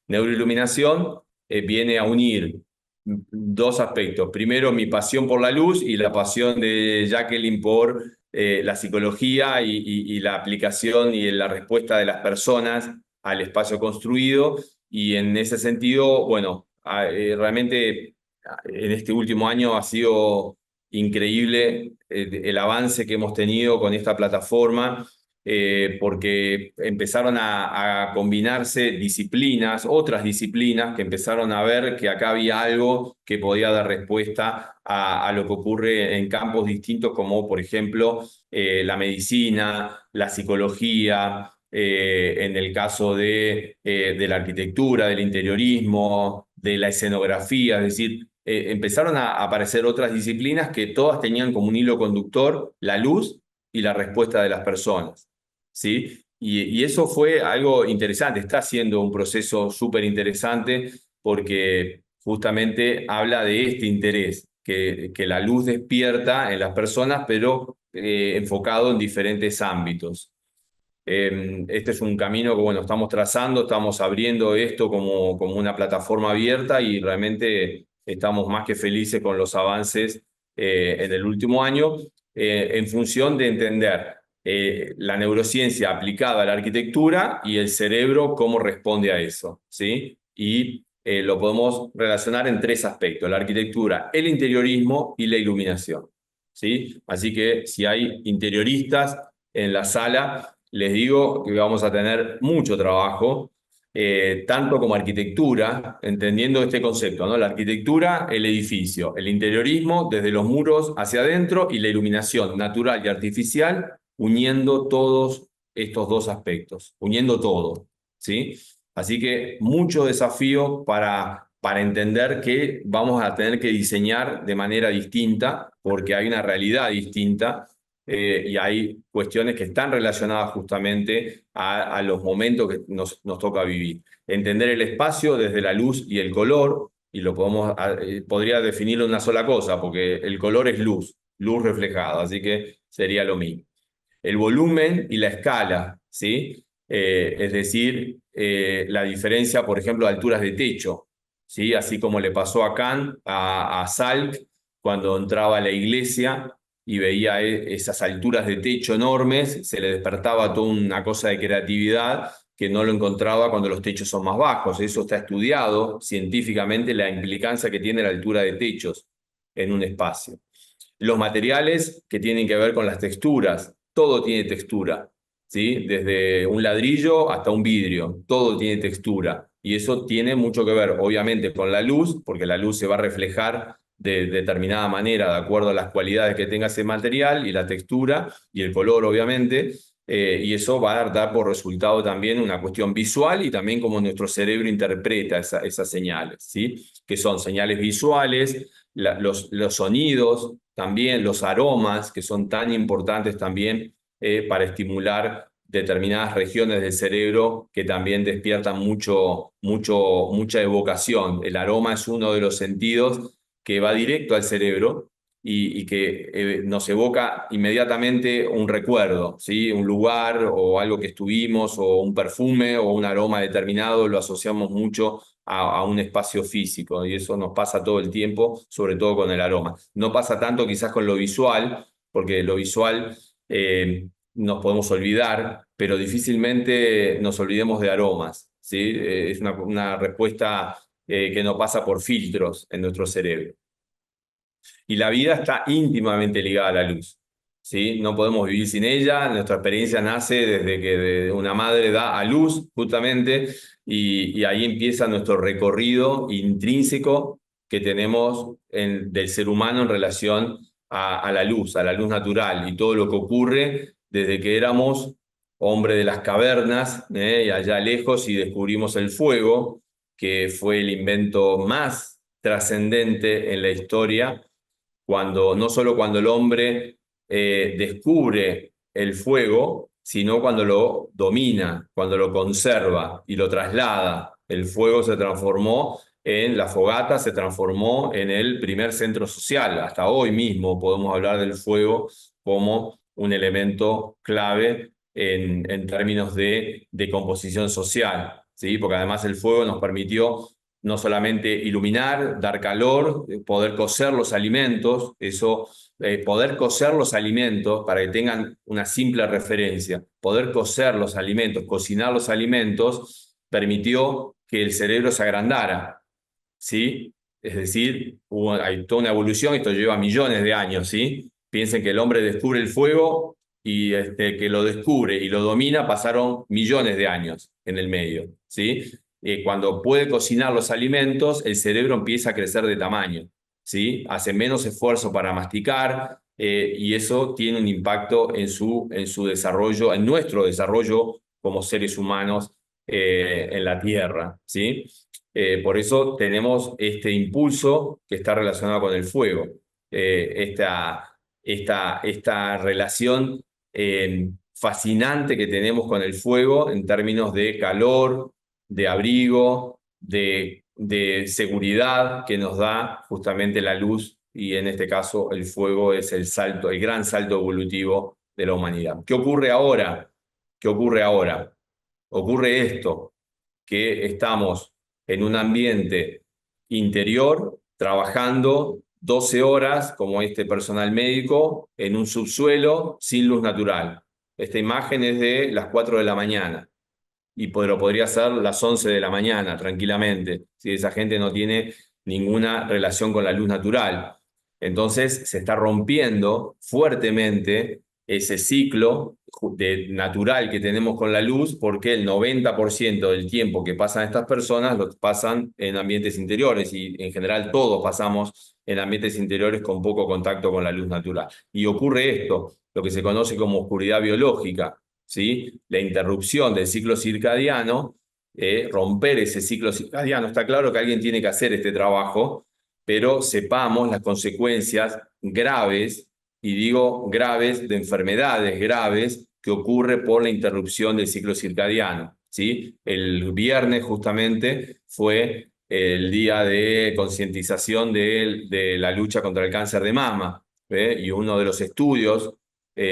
Neuroiluminación viene a unir dos aspectos. Primero, mi pasión por la luz y la pasión de Jacqueline por la psicología y la aplicación y la respuesta de las personas al espacio construido. Y en ese sentido, bueno, realmente en este último año ha sido increíble el avance que hemos tenido con esta plataforma, porque empezaron a combinarse disciplinas, otras disciplinas que empezaron a ver que acá había algo que podía dar respuesta a lo que ocurre en campos distintos, como por ejemplo la medicina, la psicología, en el caso de la arquitectura, del interiorismo, de la escenografía, es decir, empezaron a aparecer otras disciplinas que todas tenían como un hilo conductor la luz y la respuesta de las personas, ¿sí? Y eso fue algo interesante, está siendo un proceso súper interesante porque justamente habla de este interés que la luz despierta en las personas, pero enfocado en diferentes ámbitos. Este es un camino que, bueno, estamos trazando, estamos abriendo esto como una plataforma abierta y realmente estamos más que felices con los avances en el último año, en función de entender la neurociencia aplicada a la arquitectura y el cerebro, cómo responde a eso, ¿sí? Y lo podemos relacionar en tres aspectos: la arquitectura, el interiorismo y la iluminación, ¿sí? Así que si hay interioristas en la sala, les digo que vamos a tener mucho trabajo, tanto como arquitectura, entendiendo este concepto, ¿no? La arquitectura, el edificio, el interiorismo desde los muros hacia adentro y la iluminación natural y artificial, uniendo todos estos dos aspectos, uniendo todo, ¿sí? Así que mucho desafío para entender que vamos a tener que diseñar de manera distinta, porque hay una realidad distinta, y hay cuestiones que están relacionadas justamente a los momentos que nos toca vivir. Entender el espacio desde la luz y el color, y lo podría definirlo en una sola cosa, porque el color es luz, luz reflejada, así que sería lo mismo. El volumen y la escala, ¿sí? Es decir, la diferencia, por ejemplo, de alturas de techo, ¿sí? Así como le pasó a Kant, a Salk, cuando entraba a la iglesia y veía esas alturas de techo enormes, se le despertaba toda una cosa de creatividad que no lo encontraba cuando los techos son más bajos. Eso está estudiado científicamente, la implicancia que tiene la altura de techos en un espacio. Los materiales que tienen que ver con las texturas, todo tiene textura, ¿sí? Desde un ladrillo hasta un vidrio, todo tiene textura. Y eso tiene mucho que ver, obviamente, con la luz, porque la luz se va a reflejar de determinada manera, de acuerdo a las cualidades que tenga ese material y la textura y el color, obviamente. Y eso va a dar por resultado también una cuestión visual y también cómo nuestro cerebro interpreta esas señales, ¿sí? Que son señales visuales, los sonidos, también los aromas, que son tan importantes también para estimular determinadas regiones del cerebro que también despiertan mucha evocación. El aroma es uno de los sentidos que va directo al cerebro y que nos evoca inmediatamente un recuerdo, ¿sí? Un lugar o algo que estuvimos o un perfume o un aroma determinado, lo asociamos mucho a un espacio físico y eso nos pasa todo el tiempo, sobre todo con el aroma. No pasa tanto quizás con lo visual, porque lo visual nos podemos olvidar, pero difícilmente nos olvidemos de aromas, ¿sí? Es una respuesta que no pasa por filtros en nuestro cerebro. Y la vida está íntimamente ligada a la luz, ¿sí? No podemos vivir sin ella. Nuestra experiencia nace desde que una madre da a luz, justamente, y ahí empieza nuestro recorrido intrínseco que tenemos del ser humano en relación a la luz natural, y todo lo que ocurre desde que éramos hombre de las cavernas, y allá lejos, y descubrimos el fuego, que fue el invento más trascendente en la historia, no solo cuando el hombre descubre el fuego, sino cuando lo domina, cuando lo conserva y lo traslada. El fuego se transformó la fogata se transformó en el primer centro social. Hasta hoy mismo podemos hablar del fuego como un elemento clave en términos de composición social, ¿sí? Porque además el fuego nos permitió no solamente iluminar, dar calor, poder cocer los alimentos, poder cocer los alimentos, para que tengan una simple referencia, poder cocer los alimentos, cocinar los alimentos, permitió que el cerebro se agrandara, ¿sí? Es decir, hay toda una evolución, esto lleva millones de años, ¿sí? Piensen que el hombre descubre el fuego y que lo descubre y lo domina pasaron millones de años en el medio, ¿sí? Cuando puede cocinar los alimentos, el cerebro empieza a crecer de tamaño, ¿sí? Hace menos esfuerzo para masticar y eso tiene un impacto en su desarrollo, en nuestro desarrollo como seres humanos en la Tierra, ¿sí? Por eso tenemos este impulso que está relacionado con el fuego, esta relación fascinante que tenemos con el fuego en términos de calor, de abrigo, de seguridad que nos da justamente la luz y en este caso el fuego es el salto, el gran salto evolutivo de la humanidad. ¿Qué ocurre ahora? ¿Qué ocurre ahora? Ocurre esto, que estamos en un ambiente interior, trabajando 12 horas, como este personal médico, en un subsuelo sin luz natural. Esta imagen es de las 4 de la mañana y podría ser las 11 de la mañana tranquilamente, si esa gente no tiene ninguna relación con la luz natural. Entonces se está rompiendo fuertemente ese ciclo natural que tenemos con la luz, porque el 90% del tiempo que pasan estas personas lo pasan en ambientes interiores y en general todos pasamos en ambientes interiores con poco contacto con la luz natural. Y ocurre esto, lo que se conoce como oscuridad biológica, ¿sí? La interrupción del ciclo circadiano, romper ese ciclo circadiano. Está claro que alguien tiene que hacer este trabajo, pero sepamos las consecuencias graves, y digo graves, de enfermedades graves que ocurre por la interrupción del ciclo circadiano, ¿sí? El viernes justamente fue el día de concientización de la lucha contra el cáncer de mama, y uno de los estudios,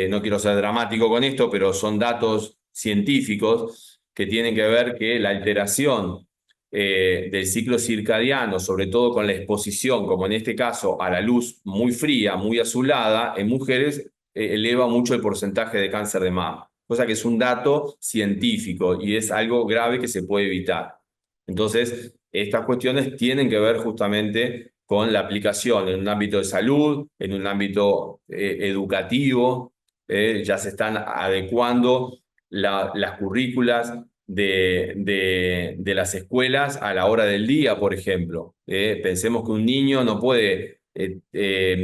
no quiero ser dramático con esto, pero son datos científicos que tienen que ver que la alteración del ciclo circadiano, sobre todo con la exposición, como en este caso, a la luz muy fría, muy azulada, en mujeres eleva mucho el porcentaje de cáncer de mama, cosa que es un dato científico y es algo grave que se puede evitar. Entonces, estas cuestiones tienen que ver justamente con la aplicación en un ámbito de salud, en un ámbito educativo, ya se están adecuando las currículas de las escuelas a la hora del día, por ejemplo. Pensemos que un niño no puede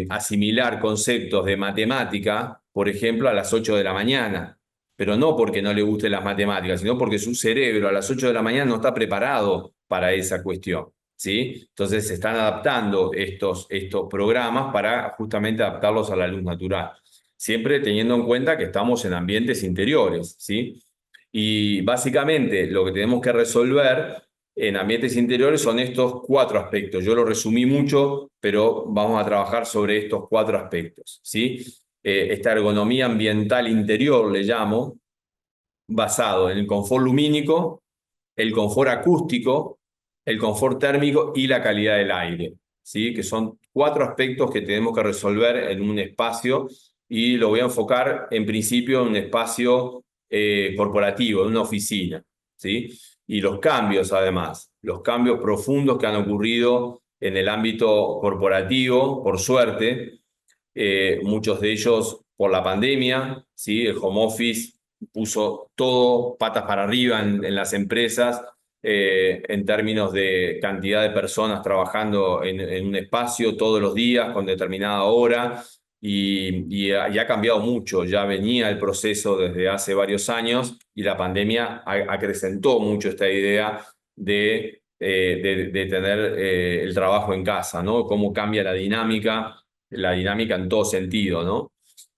asimilar conceptos de matemática, por ejemplo, a las 8 de la mañana, pero no porque no le gusten las matemáticas, sino porque su cerebro a las 8 de la mañana no está preparado para esa cuestión, ¿sí? Entonces se están adaptando estos programas para justamente adaptarlos a la luz natural, siempre teniendo en cuenta que estamos en ambientes interiores, ¿sí? Y básicamente lo que tenemos que resolver en ambientes interiores son estos 4 aspectos. Yo lo resumí mucho, pero vamos a trabajar sobre estos 4 aspectos, ¿sí? Esta ergonomía ambiental interior, le llamo, basado en el confort lumínico, el confort acústico, el confort térmico y la calidad del aire, ¿sí? Que son 4 aspectos que tenemos que resolver en un espacio y lo voy a enfocar en principio en un espacio corporativo, en una oficina, ¿sí? Y los cambios además, los cambios profundos que han ocurrido en el ámbito corporativo, por suerte, muchos de ellos por la pandemia, ¿sí? El home office puso todo patas para arriba en las empresas en términos de cantidad de personas trabajando en un espacio todos los días con determinada hora y ha cambiado mucho. Ya venía el proceso desde hace varios años y la pandemia acrecentó mucho esta idea de tener el trabajo en casa, ¿no? Cómo cambia la dinámica en todo sentido, ¿no?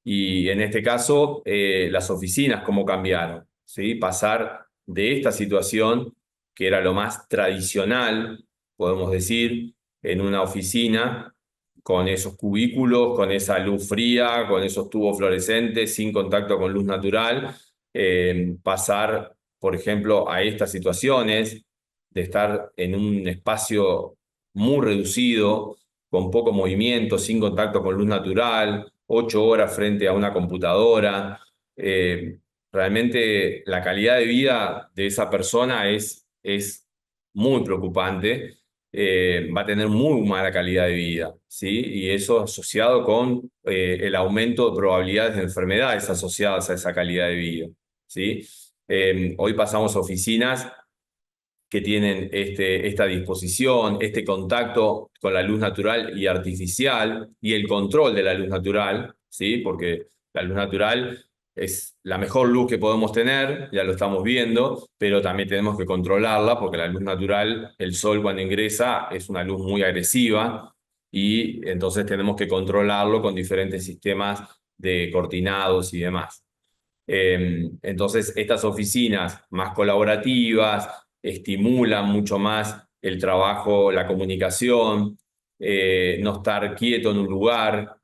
Y en este caso, las oficinas, cómo cambiaron, ¿sí? Pasar de esta situación, que era lo más tradicional, podemos decir, en una oficina, con esos cubículos, con esa luz fría, con esos tubos fluorescentes, sin contacto con luz natural, pasar, por ejemplo, a estas situaciones de estar en un espacio muy reducido, con poco movimiento, sin contacto con luz natural, 8 horas frente a una computadora. Realmente la calidad de vida de esa persona es muy preocupante va a tener muy mala calidad de vida, ¿sí? Y eso asociado con el aumento de probabilidades de enfermedades asociadas a esa calidad de vida, ¿sí? Hoy pasamos a oficinas que tienen esta disposición, este contacto con la luz natural y artificial y el control de la luz natural, ¿sí? Porque la luz natural es la mejor luz que podemos tener, ya lo estamos viendo, pero también tenemos que controlarla porque la luz natural, el sol cuando ingresa es una luz muy agresiva y entonces tenemos que controlarlo con diferentes sistemas de cortinados y demás. Entonces, estas oficinas más colaborativas estimulan mucho más el trabajo, la comunicación, no estar quieto en un lugar,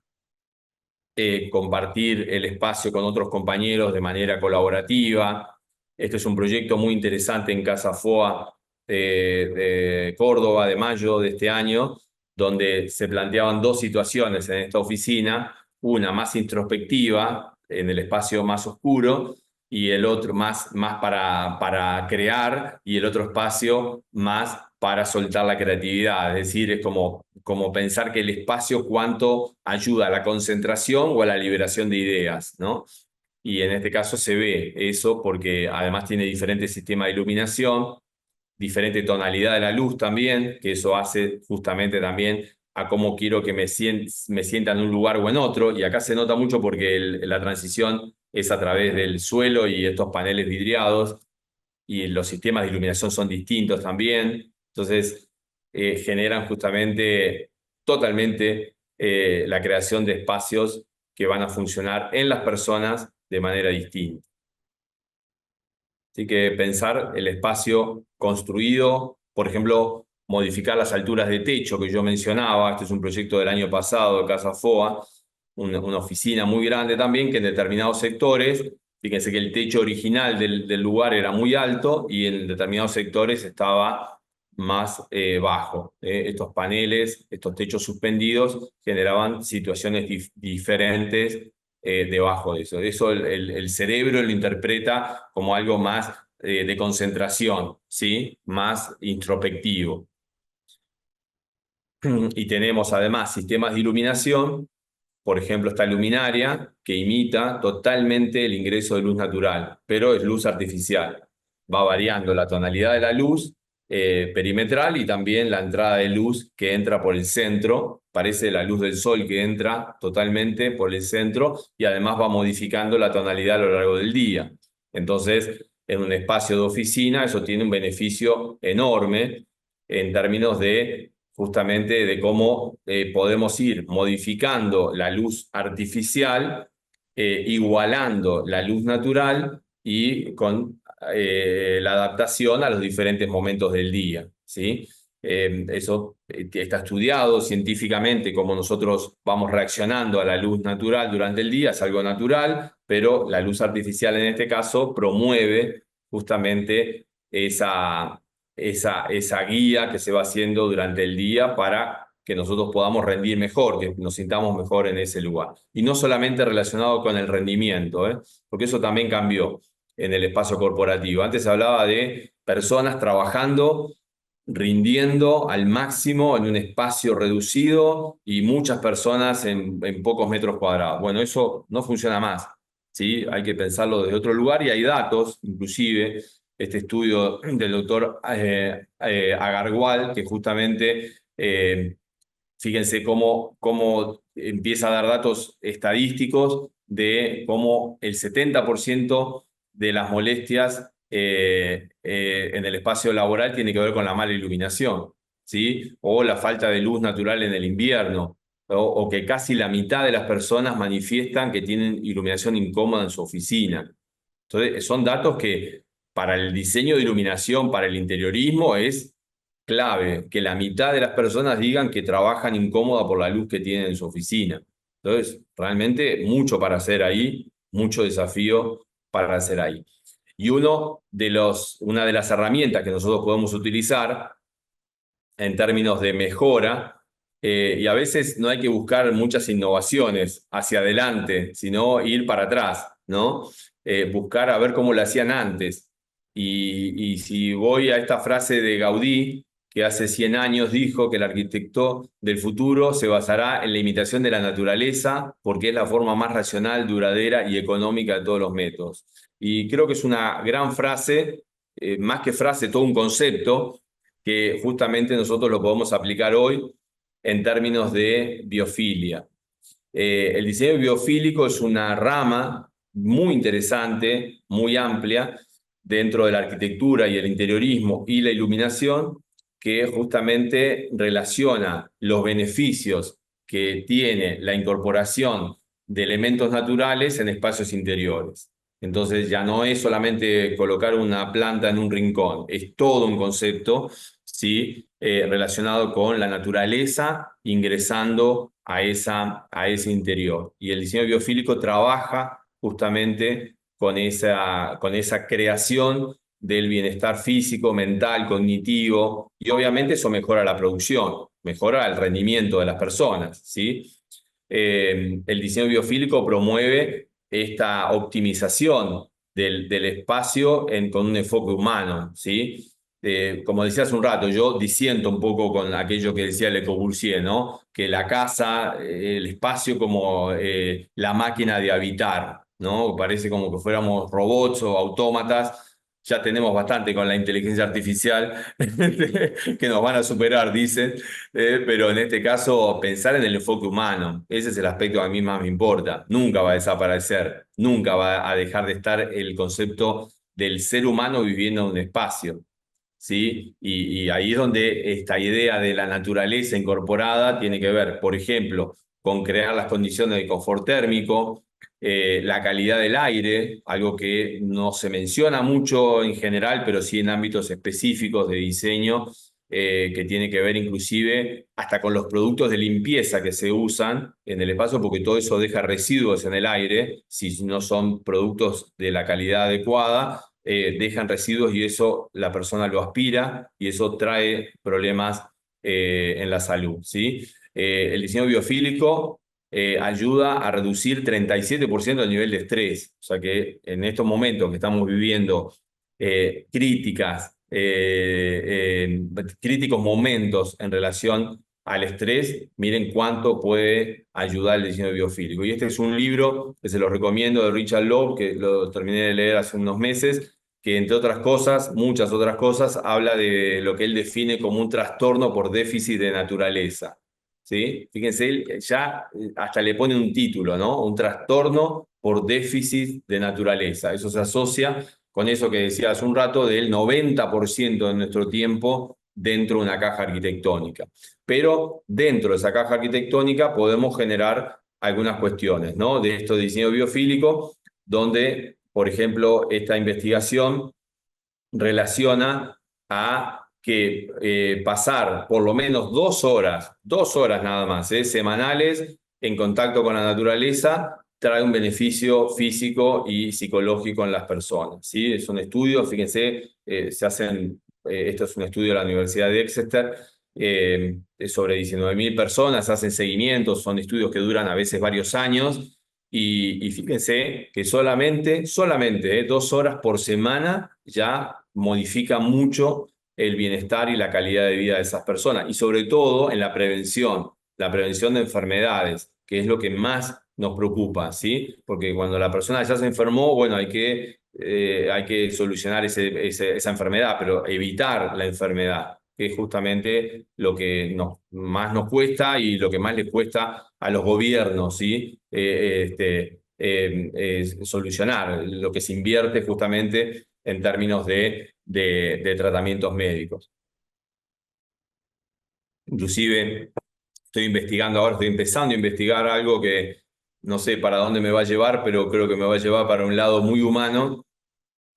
compartir el espacio con otros compañeros de manera colaborativa. Este es un proyecto muy interesante en Casa FOA de Córdoba, de mayo de este año, donde se planteaban dos situaciones en esta oficina, una más introspectiva, en el espacio más oscuro, y el otro más para crear, y el otro espacio más para soltar la creatividad. Es decir, es como pensar que el espacio cuánto ayuda a la concentración o a la liberación de ideas, ¿no? Y en este caso se ve eso porque además tiene diferentes sistemas de iluminación, diferente tonalidad de la luz también, que eso hace justamente también a cómo quiero que me sienta en un lugar o en otro. Y acá se nota mucho porque la transición es a través del suelo y estos paneles vidriados y los sistemas de iluminación son distintos también. Entonces, generan justamente totalmente la creación de espacios que van a funcionar en las personas de manera distinta. Así que pensar el espacio construido, por ejemplo, modificar las alturas de techo que yo mencionaba, este es un proyecto del año pasado de Casa FOA, una oficina muy grande también, que en determinados sectores, fíjense que el techo original del lugar era muy alto y en determinados sectores estaba más bajo. Estos paneles, estos techos suspendidos generaban situaciones diferentes debajo de eso. Eso el cerebro lo interpreta como algo más de concentración, ¿sí? Más introspectivo. Y tenemos además sistemas de iluminación, por ejemplo, esta luminaria que imita totalmente el ingreso de luz natural, pero es luz artificial. Va variando la tonalidad de la luz perimetral y también la entrada de luz que entra por el centro. Parece la luz del sol que entra totalmente por el centro y además va modificando la tonalidad a lo largo del día. Entonces, en un espacio de oficina, eso tiene un beneficio enorme en términos de justamente de cómo podemos ir modificando la luz artificial, igualando la luz natural y con la adaptación a los diferentes momentos del día, ¿sí? Eso está estudiado científicamente, cómo nosotros vamos reaccionando a la luz natural durante el día, es algo natural, pero la luz artificial en este caso promueve justamente esa guía que se va haciendo durante el día para que nosotros podamos rendir mejor, que nos sintamos mejor en ese lugar. Y no solamente relacionado con el rendimiento, porque eso también cambió en el espacio corporativo. Antes se hablaba de personas trabajando, rindiendo al máximo en un espacio reducido y muchas personas en pocos metros cuadrados. Bueno, eso no funciona más, ¿sí? Hay que pensarlo desde otro lugar y hay datos, inclusive este estudio del doctor Agarwal, que justamente, fíjense cómo empieza a dar datos estadísticos de cómo el 70% de las molestias en el espacio laboral tiene que ver con la mala iluminación, ¿sí? O la falta de luz natural en el invierno, o que casi la mitad de las personas manifiestan que tienen iluminación incómoda en su oficina. Entonces, son datos que para el diseño de iluminación, para el interiorismo, es clave que la mitad de las personas digan que trabajan incómoda por la luz que tienen en su oficina. Entonces, realmente mucho para hacer ahí, mucho desafío para hacer ahí. Y una de las herramientas que nosotros podemos utilizar en términos de mejora, y a veces no hay que buscar muchas innovaciones hacia adelante, sino ir para atrás, ¿no? Buscar a ver cómo lo hacían antes. Y si voy a esta frase de Gaudí, que hace 100 años dijo que el arquitecto del futuro se basará en la imitación de la naturaleza porque es la forma más racional, duradera y económica de todos los métodos. Y creo que es una gran frase, más que frase, todo un concepto que justamente nosotros lo podemos aplicar hoy en términos de biofilia. El diseño biofílico es una rama muy interesante, muy amplia, dentro de la arquitectura y el interiorismo y la iluminación, que justamente relaciona los beneficios que tiene la incorporación de elementos naturales en espacios interiores. Entonces ya no es solamente colocar una planta en un rincón, es todo un concepto, ¿sí? Relacionado con la naturaleza ingresando a ese interior. Y el diseño biofílico trabaja justamente con esa creación del bienestar físico, mental, cognitivo, y obviamente eso mejora la producción, mejora el rendimiento de las personas, ¿sí? El diseño biofílico promueve esta optimización del espacio con un enfoque humano, ¿sí? Como decía hace un rato, yo disiento un poco con aquello que decía Le Corbusier, ¿no? Que la casa, el espacio como la máquina de habitar, ¿no? Parece como que fuéramos robots o autómatas. Ya tenemos bastante con la inteligencia artificial que nos van a superar, dicen, pero en este caso pensar en el enfoque humano, ese es el aspecto que a mí más me importa. Nunca va a desaparecer, nunca va a dejar de estar el concepto del ser humano viviendo en un espacio. ¿Sí? Y ahí es donde esta idea de la naturaleza incorporada tiene que ver, por ejemplo, con crear las condiciones de confort térmico, la calidad del aire, algo que no se menciona mucho en general, pero sí en ámbitos específicos de diseño, que tiene que ver inclusive hasta con los productos de limpieza que se usan en el espacio, porque todo eso deja residuos en el aire, si no son productos de la calidad adecuada, dejan residuos y eso la persona lo aspira y eso trae problemas en la salud, ¿sí? El diseño biofílico ayuda a reducir 37% el nivel de estrés, o sea que en estos momentos que estamos viviendo críticos momentos en relación al estrés, miren cuánto puede ayudar el diseño biofílico. Y este es un libro que se lo recomiendo de Richard Loeb, que lo terminé de leer hace unos meses, que entre otras cosas, muchas otras cosas, habla de lo que él define como un trastorno por déficit de naturaleza. ¿Sí? Fíjense, él ya hasta le pone un título, ¿no? Un trastorno por déficit de naturaleza. Eso se asocia con eso que decía hace un rato del 90% de nuestro tiempo dentro de una caja arquitectónica. Pero dentro de esa caja arquitectónica podemos generar algunas cuestiones, ¿no? De esto de diseño biofílico, donde, por ejemplo, esta investigación relaciona a que pasar por lo menos 2 horas nada más, semanales en contacto con la naturaleza, trae un beneficio físico y psicológico en las personas, ¿sí? Es un estudio, fíjense, esto es un estudio de la Universidad de Exeter, sobre 19.000 personas, hacen seguimientos, son estudios que duran a veces varios años, y fíjense que solamente 2 horas por semana ya modifica mucho el bienestar y la calidad de vida de esas personas. Y sobre todo en la prevención de enfermedades, que es lo que más nos preocupa, ¿sí? Porque cuando la persona ya se enfermó, bueno, hay que solucionar esa enfermedad, pero evitar la enfermedad, que es justamente lo que más nos cuesta y lo que más le cuesta a los gobiernos, ¿sí? Solucionar lo que se invierte justamente en términos de tratamientos médicos. Inclusive estoy investigando ahora, estoy empezando a investigar algo que no sé para dónde me va a llevar, pero creo que me va a llevar para un lado muy humano,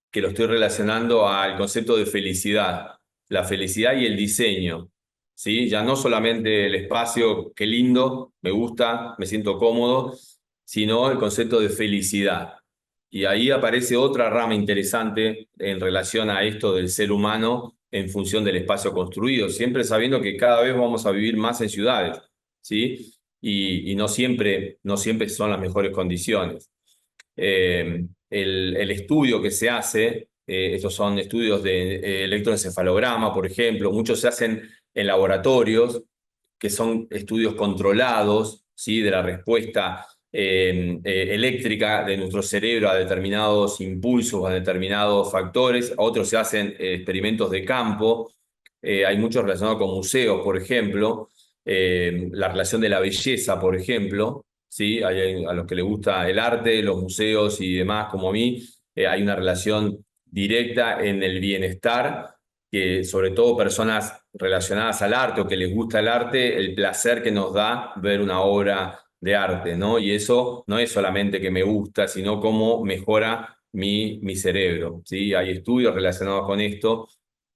que lo estoy relacionando al concepto de felicidad, la felicidad y el diseño, ¿sí? Ya no solamente el espacio, qué lindo, me gusta, me siento cómodo, sino el concepto de felicidad. Y ahí aparece otra rama interesante en relación a esto del ser humano en función del espacio construido, siempre sabiendo que cada vez vamos a vivir más en ciudades, ¿sí? Y no siempre son las mejores condiciones. El estudio que se hace Estos son estudios de electroencefalograma, por ejemplo. Muchos se hacen en laboratorios, que son estudios controlados, ¿sí? De la respuesta eléctrica de nuestro cerebro a determinados impulsos, a determinados factores. Otros se hacen experimentos de campo. Hay muchos relacionados con museos, por ejemplo. La relación de la belleza, por ejemplo. ¿Sí? A los que les gusta el arte, los museos y demás, como a mí, hay una relación directa en el bienestar, que sobre todo personas relacionadas al arte o que les gusta el arte, el placer que nos da ver una obra de arte, ¿no? Y eso no es solamente que me gusta, sino cómo mejora mi cerebro, ¿sí? Hay estudios relacionados con esto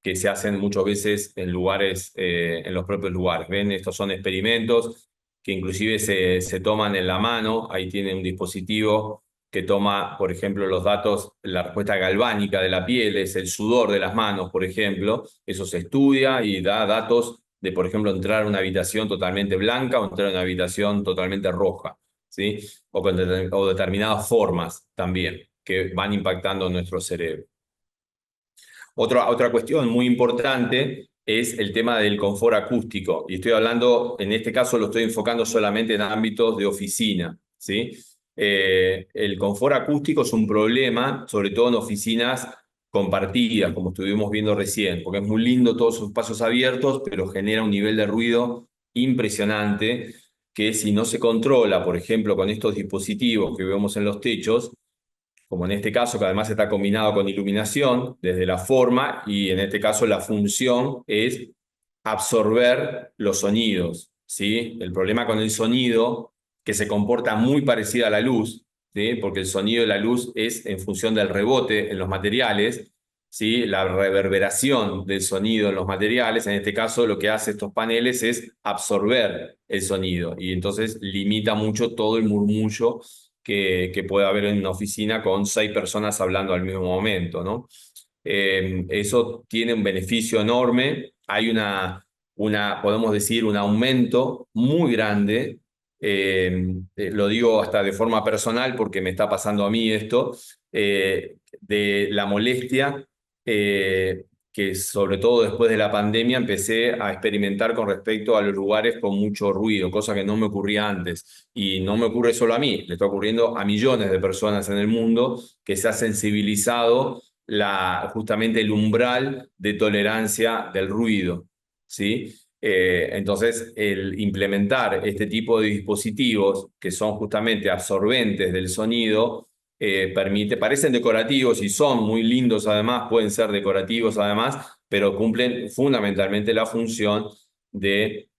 que se hacen muchas veces en lugares, en los propios lugares. ¿Ven? Estos son experimentos que inclusive se toman en la mano. Ahí tienen un dispositivo que toma, por ejemplo, los datos, la respuesta galvánica de la piel, es el sudor de las manos, por ejemplo. Eso se estudia y da datos de, por ejemplo, entrar a una habitación totalmente blanca o entrar a una habitación totalmente roja, ¿sí? O determinadas formas también que van impactando nuestro cerebro. Otra cuestión muy importante es el tema del confort acústico. Y estoy hablando, en este caso lo estoy enfocando solamente en ámbitos de oficina, ¿sí? El confort acústico es un problema, sobre todo en oficinas compartidas, como estuvimos viendo recién, porque es muy lindo todos esos espacios abiertos, pero genera un nivel de ruido impresionante que si no se controla, por ejemplo, con estos dispositivos que vemos en los techos, como en este caso, que además está combinado con iluminación desde la forma, y en este caso la función es absorber los sonidos, ¿sí? El problema con el sonido, que se comporta muy parecido a la luz, ¿sí? Porque el sonido de la luz es en función del rebote en los materiales, ¿sí? La reverberación del sonido en los materiales, en este caso lo que hace estos paneles es absorber el sonido, y entonces limita mucho todo el murmullo que puede haber en una oficina con 6 personas hablando al mismo momento, ¿no? Eso tiene un beneficio enorme. Hay podemos decir, un aumento muy grande. Lo digo hasta de forma personal porque me está pasando a mí esto, de la molestia, que sobre todo después de la pandemia empecé a experimentar con respecto a los lugares con mucho ruido, cosa que no me ocurría antes. Y no me ocurre solo a mí, le está ocurriendo a millones de personas en el mundo que se ha sensibilizado justamente el umbral de tolerancia del ruido, ¿sí? Entonces, el implementar este tipo de dispositivos que son justamente absorbentes del sonido, parecen decorativos y son muy lindos además, pueden ser decorativos además, pero cumplen fundamentalmente la función de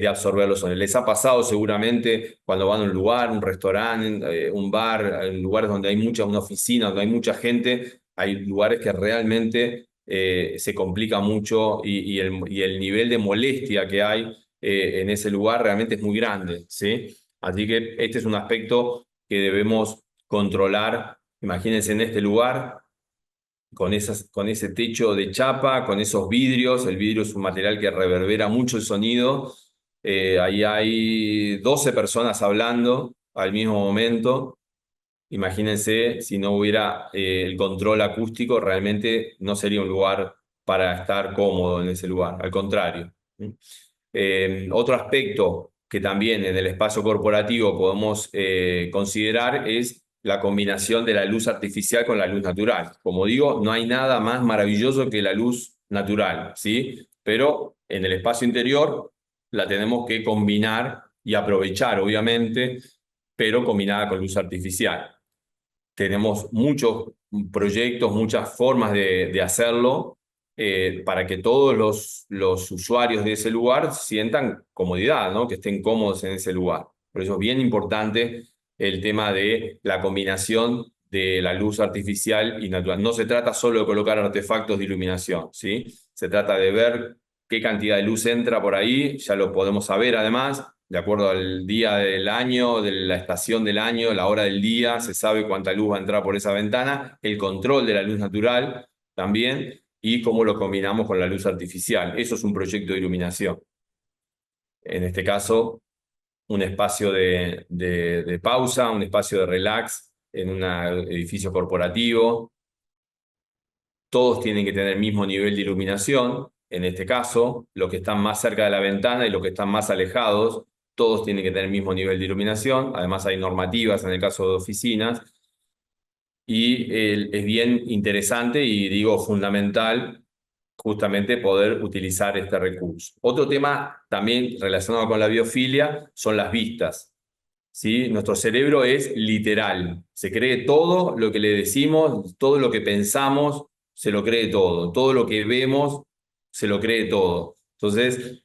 absorber los sonidos. Les ha pasado seguramente cuando van a un lugar, un restaurante, un bar, en lugares donde hay una oficina, donde hay mucha gente, hay lugares que realmente se complica mucho y el nivel de molestia que hay en ese lugar realmente es muy grande, ¿sí? Así que este es un aspecto que debemos controlar. Imagínense en este lugar, con ese techo de chapa, con esos vidrios. El vidrio es un material que reverbera mucho el sonido. Ahí hay 12 personas hablando al mismo momento. Imagínense si no hubiera el control acústico, realmente no sería un lugar para estar cómodo en ese lugar, al contrario. Otro aspecto que también en el espacio corporativo podemos considerar es la combinación de la luz artificial con la luz natural. Como digo, no hay nada más maravilloso que la luz natural, ¿sí? Pero en el espacio interior la tenemos que combinar y aprovechar, obviamente, pero combinada con luz artificial. Tenemos muchos proyectos, muchas formas de hacerlo, para que todos los usuarios de ese lugar sientan comodidad, ¿no? Que estén cómodos en ese lugar. Por eso es bien importante el tema de la combinación de la luz artificial y natural. No se trata solo de colocar artefactos de iluminación, ¿sí? Se trata de ver qué cantidad de luz entra por ahí, ya lo podemos saber además, de acuerdo al día del año, de la estación del año, la hora del día, se sabe cuánta luz va a entrar por esa ventana, el control de la luz natural también, y cómo lo combinamos con la luz artificial. Eso es un proyecto de iluminación. En este caso, un espacio de pausa, un espacio de relax en un edificio corporativo. todos tienen que tener el mismo nivel de iluminación. En este caso, los que están más cerca de la ventana y los que están más alejados, todos tienen que tener el mismo nivel de iluminación. Además, hay normativas en el caso de oficinas. Y es bien interesante y digo fundamental justamente poder utilizar este recurso. Otro tema también relacionado con la biofilia son las vistas. ¿Sí? Nuestro cerebro es literal, se cree todo lo que le decimos, todo lo que pensamos, se lo cree todo lo que vemos, se lo cree todo. Entonces,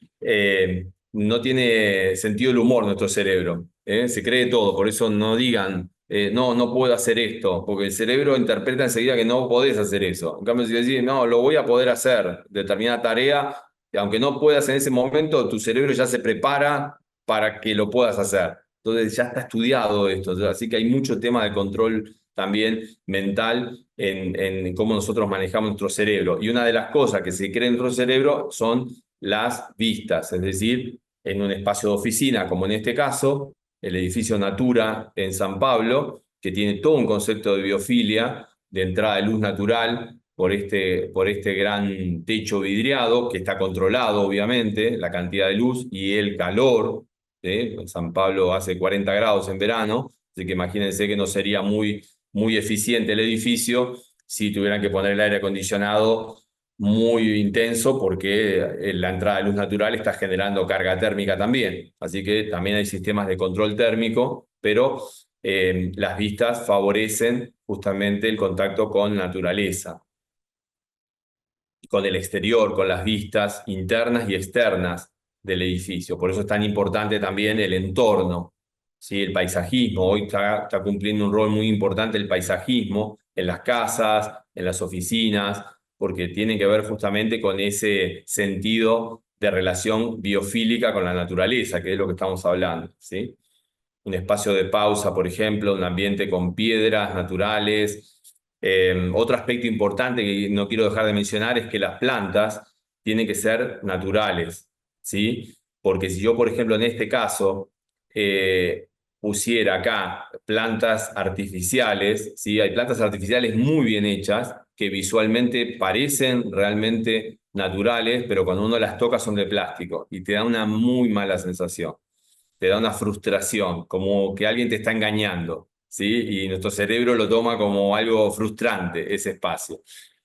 no tiene sentido el humor nuestro cerebro, ¿eh? Se cree todo, por eso no digan, no, no puedo hacer esto, porque el cerebro interpreta enseguida que no podés hacer eso. En cambio, si decís, no, lo voy a poder hacer, determinada tarea, y aunque no puedas en ese momento, tu cerebro ya se prepara para que lo puedas hacer. Entonces ya está estudiado esto, así que hay mucho tema de control también mental en cómo nosotros manejamos nuestro cerebro. Y una de las cosas que se cree en nuestro cerebro son las vistas, es decir, en un espacio de oficina, como en este caso, el edificio Natura en San Pablo, que tiene todo un concepto de biofilia, de entrada de luz natural, por este gran techo vidriado, que está controlado, obviamente, la cantidad de luz y el calor. ¿Sí? En San Pablo hace 40 grados en verano, así que imagínense que no sería muy eficiente el edificio si tuvieran que poner el aire acondicionado muy intenso porque la entrada de luz natural está generando carga térmica también. Así que también hay sistemas de control térmico, pero las vistas favorecen justamente el contacto con naturaleza, con el exterior, con las vistas internas y externas del edificio. Por eso es tan importante también el entorno, ¿sí? El paisajismo. Hoy está cumpliendo un rol muy importante el paisajismo en las casas, en las oficinas, porque tiene que ver justamente con ese sentido de relación biofílica con la naturaleza, que es lo que estamos hablando, ¿sí? Un espacio de pausa, por ejemplo, un ambiente con piedras naturales. Otro aspecto importante que no quiero dejar de mencionar es que las plantas tienen que ser naturales, ¿sí? Porque si yo, por ejemplo, en este caso, pusiera acá plantas artificiales, ¿sí? Hay plantas artificiales muy bien hechas que visualmente parecen realmente naturales, pero cuando uno las toca son de plástico y te da una muy mala sensación, te da una frustración, como que alguien te está engañando, ¿sí? Y nuestro cerebro lo toma como algo frustrante, ese espacio.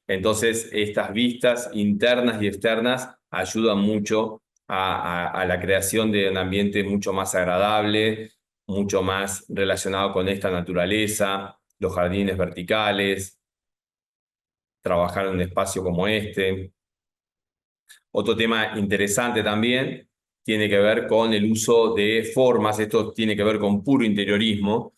Entonces, estas vistas internas y externas ayudan mucho a la creación de un ambiente mucho más agradable, mucho más relacionado con esta naturaleza, los jardines verticales, trabajar en un espacio como este. Otro tema interesante también tiene que ver con el uso de formas, esto tiene que ver con puro interiorismo,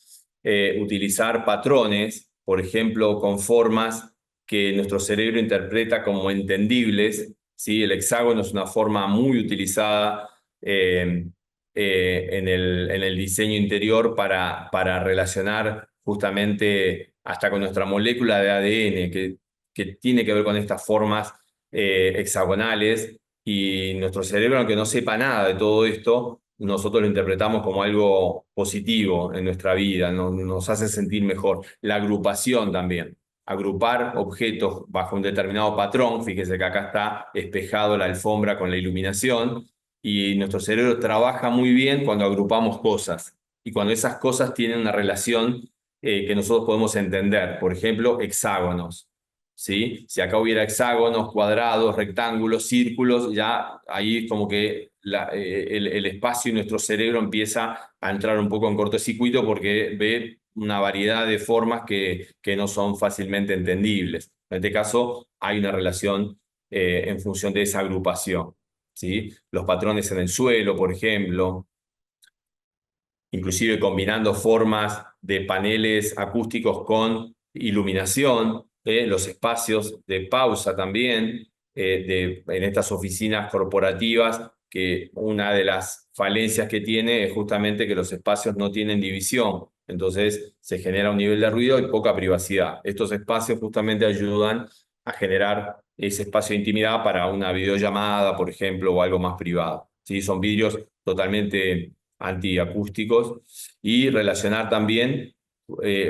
utilizar patrones, por ejemplo, con formas que nuestro cerebro interpreta como entendibles, ¿sí? El hexágono es una forma muy utilizada en el diseño interior para relacionar justamente hasta con nuestra molécula de ADN, que tiene que ver con estas formas hexagonales, y nuestro cerebro, aunque no sepa nada de todo esto, nosotros lo interpretamos como algo positivo en nuestra vida, nos hace sentir mejor. La agrupación también, agrupar objetos bajo un determinado patrón, fíjese que acá está espejado la alfombra con la iluminación, y nuestro cerebro trabaja muy bien cuando agrupamos cosas, y cuando esas cosas tienen una relación que nosotros podemos entender, por ejemplo, hexágonos. ¿Sí? Si acá hubiera hexágonos, cuadrados, rectángulos, círculos, ya ahí como que el espacio y nuestro cerebro empieza a entrar un poco en cortocircuito porque ve una variedad de formas que no son fácilmente entendibles. En este caso hay una relación en función de esa agrupación, ¿sí? Los patrones en el suelo, por ejemplo, inclusive combinando formas de paneles acústicos con iluminación, los espacios de pausa también, en estas oficinas corporativas, que una de las falencias que tiene es justamente que los espacios no tienen división, entonces se genera un nivel de ruido y poca privacidad. Estos espacios justamente ayudan a generar ese espacio de intimidad para una videollamada, por ejemplo, o algo más privado, ¿sí? Son vidrios totalmente antiacústicos, y relacionar también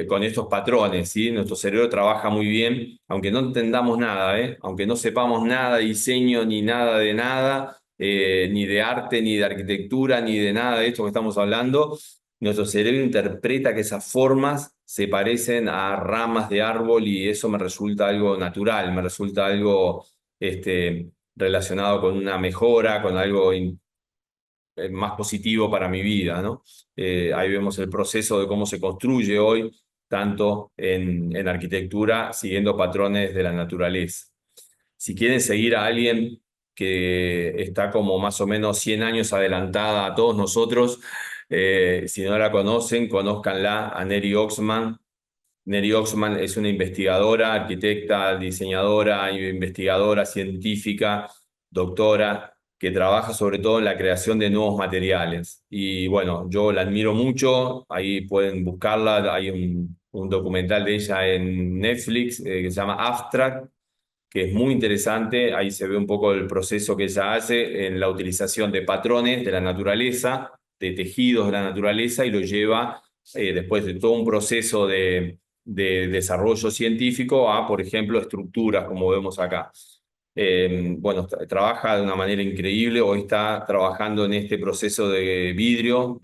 con estos patrones, ¿sí? Nuestro cerebro trabaja muy bien, aunque no entendamos nada, ¿eh? Aunque no sepamos nada de diseño, ni nada de nada, ni de arte, ni de arquitectura, ni de nada de esto que estamos hablando, nuestro cerebro interpreta que esas formas se parecen a ramas de árbol y eso me resulta algo natural, me resulta algo relacionado con una mejora, con algo más positivo para mi vida, ¿no? Ahí vemos el proceso de cómo se construye hoy, tanto en arquitectura, siguiendo patrones de la naturaleza. Si quieren seguir a alguien que está como más o menos 100 años adelantada a todos nosotros, si no la conocen, conózcanla, a Neri Oxman. Neri Oxman es una investigadora, arquitecta, diseñadora, investigadora científica, doctora, que trabaja sobre todo en la creación de nuevos materiales. Y bueno, yo la admiro mucho, ahí pueden buscarla, hay un documental de ella en Netflix que se llama Abstract, que es muy interesante, ahí se ve un poco el proceso que ella hace en la utilización de patrones de la naturaleza, de tejidos de la naturaleza, y lo lleva después de todo un proceso de desarrollo científico a, por ejemplo, estructuras, como vemos acá. Bueno, trabaja de una manera increíble, hoy está trabajando en este proceso de vidrio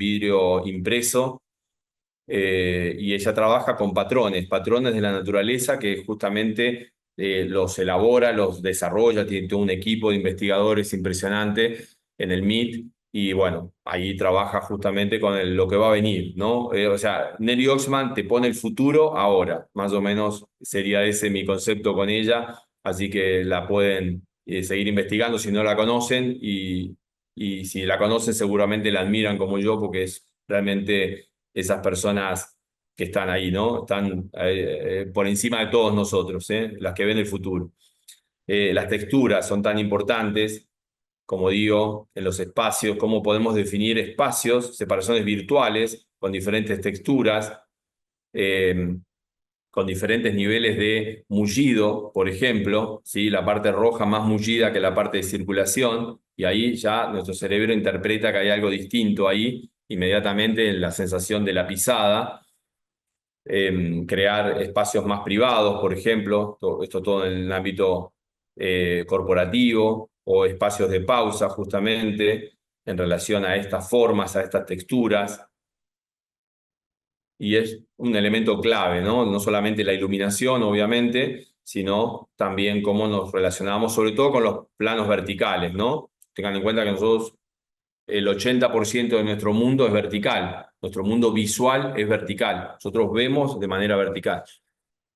impreso, y ella trabaja con patrones de la naturaleza que justamente los elabora, los desarrolla, tiene todo un equipo de investigadores impresionante en el MIT, y bueno, ahí trabaja justamente con lo que va a venir, ¿no? O sea, Nelly Oxman te pone el futuro ahora, más o menos sería ese mi concepto con ella, así que la pueden seguir investigando si no la conocen, y si la conocen seguramente la admiran como yo, porque es realmente esas personas que están ahí, ¿no? Están por encima de todos nosotros, ¿eh? Las que ven el futuro. Las texturas son tan importantes, como digo, en los espacios, cómo podemos definir espacios, separaciones virtuales con diferentes texturas, eh, con diferentes niveles de mullido, por ejemplo, ¿sí? La parte roja más mullida que la parte de circulación, y ahí ya nuestro cerebro interpreta que hay algo distinto ahí, inmediatamente en la sensación de la pisada. Crear espacios más privados, por ejemplo, esto todo en el ámbito corporativo, o espacios de pausa justamente en relación a estas formas, a estas texturas, y es un elemento clave, ¿no? No solamente la iluminación, obviamente, sino también cómo nos relacionamos, sobre todo con los planos verticales, ¿no? Tengan en cuenta que nosotros el 80% de nuestro mundo es vertical, nuestro mundo visual es vertical, nosotros vemos de manera vertical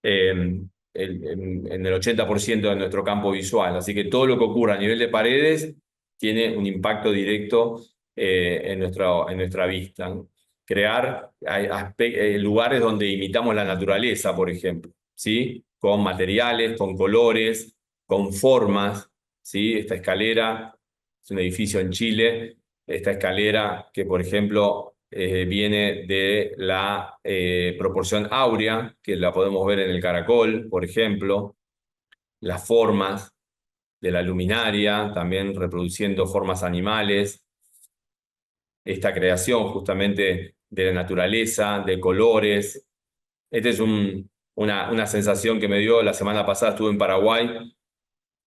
en el 80% de nuestro campo visual, así que todo lo que ocurra a nivel de paredes tiene un impacto directo en nuestra vista. Crear lugares donde imitamos la naturaleza, por ejemplo, ¿sí? Con materiales, con colores, con formas, ¿sí? Esta escalera es un edificio en Chile, esta escalera que, por ejemplo, viene de la proporción áurea, que la podemos ver en el caracol, por ejemplo, las formas de la luminaria, también reproduciendo formas animales, esta creación justamente de la naturaleza, de colores. Esta es una sensación que me dio la semana pasada, estuve en Paraguay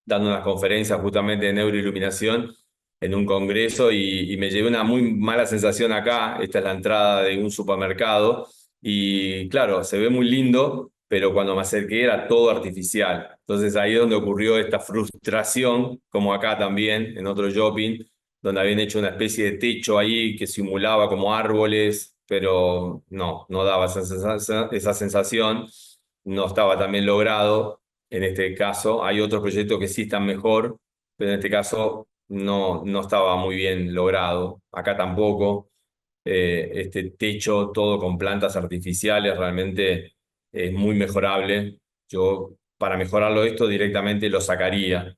dando unas conferencias justamente de neuroiluminación en un congreso, y me llevé una muy mala sensación acá. Esta es la entrada de un supermercado y claro, se ve muy lindo, pero cuando me acerqué era todo artificial. Entonces ahí es donde ocurrió esta frustración, como acá también, en otro shopping, donde habían hecho una especie de techo ahí que simulaba como árboles, pero no daba esa sensación, no estaba tan bien logrado. En este caso, hay otros proyectos que sí están mejor, pero en este caso no estaba muy bien logrado. Acá tampoco. Este techo todo con plantas artificiales realmente es muy mejorable. Yo, para mejorarlo esto, directamente lo sacaría.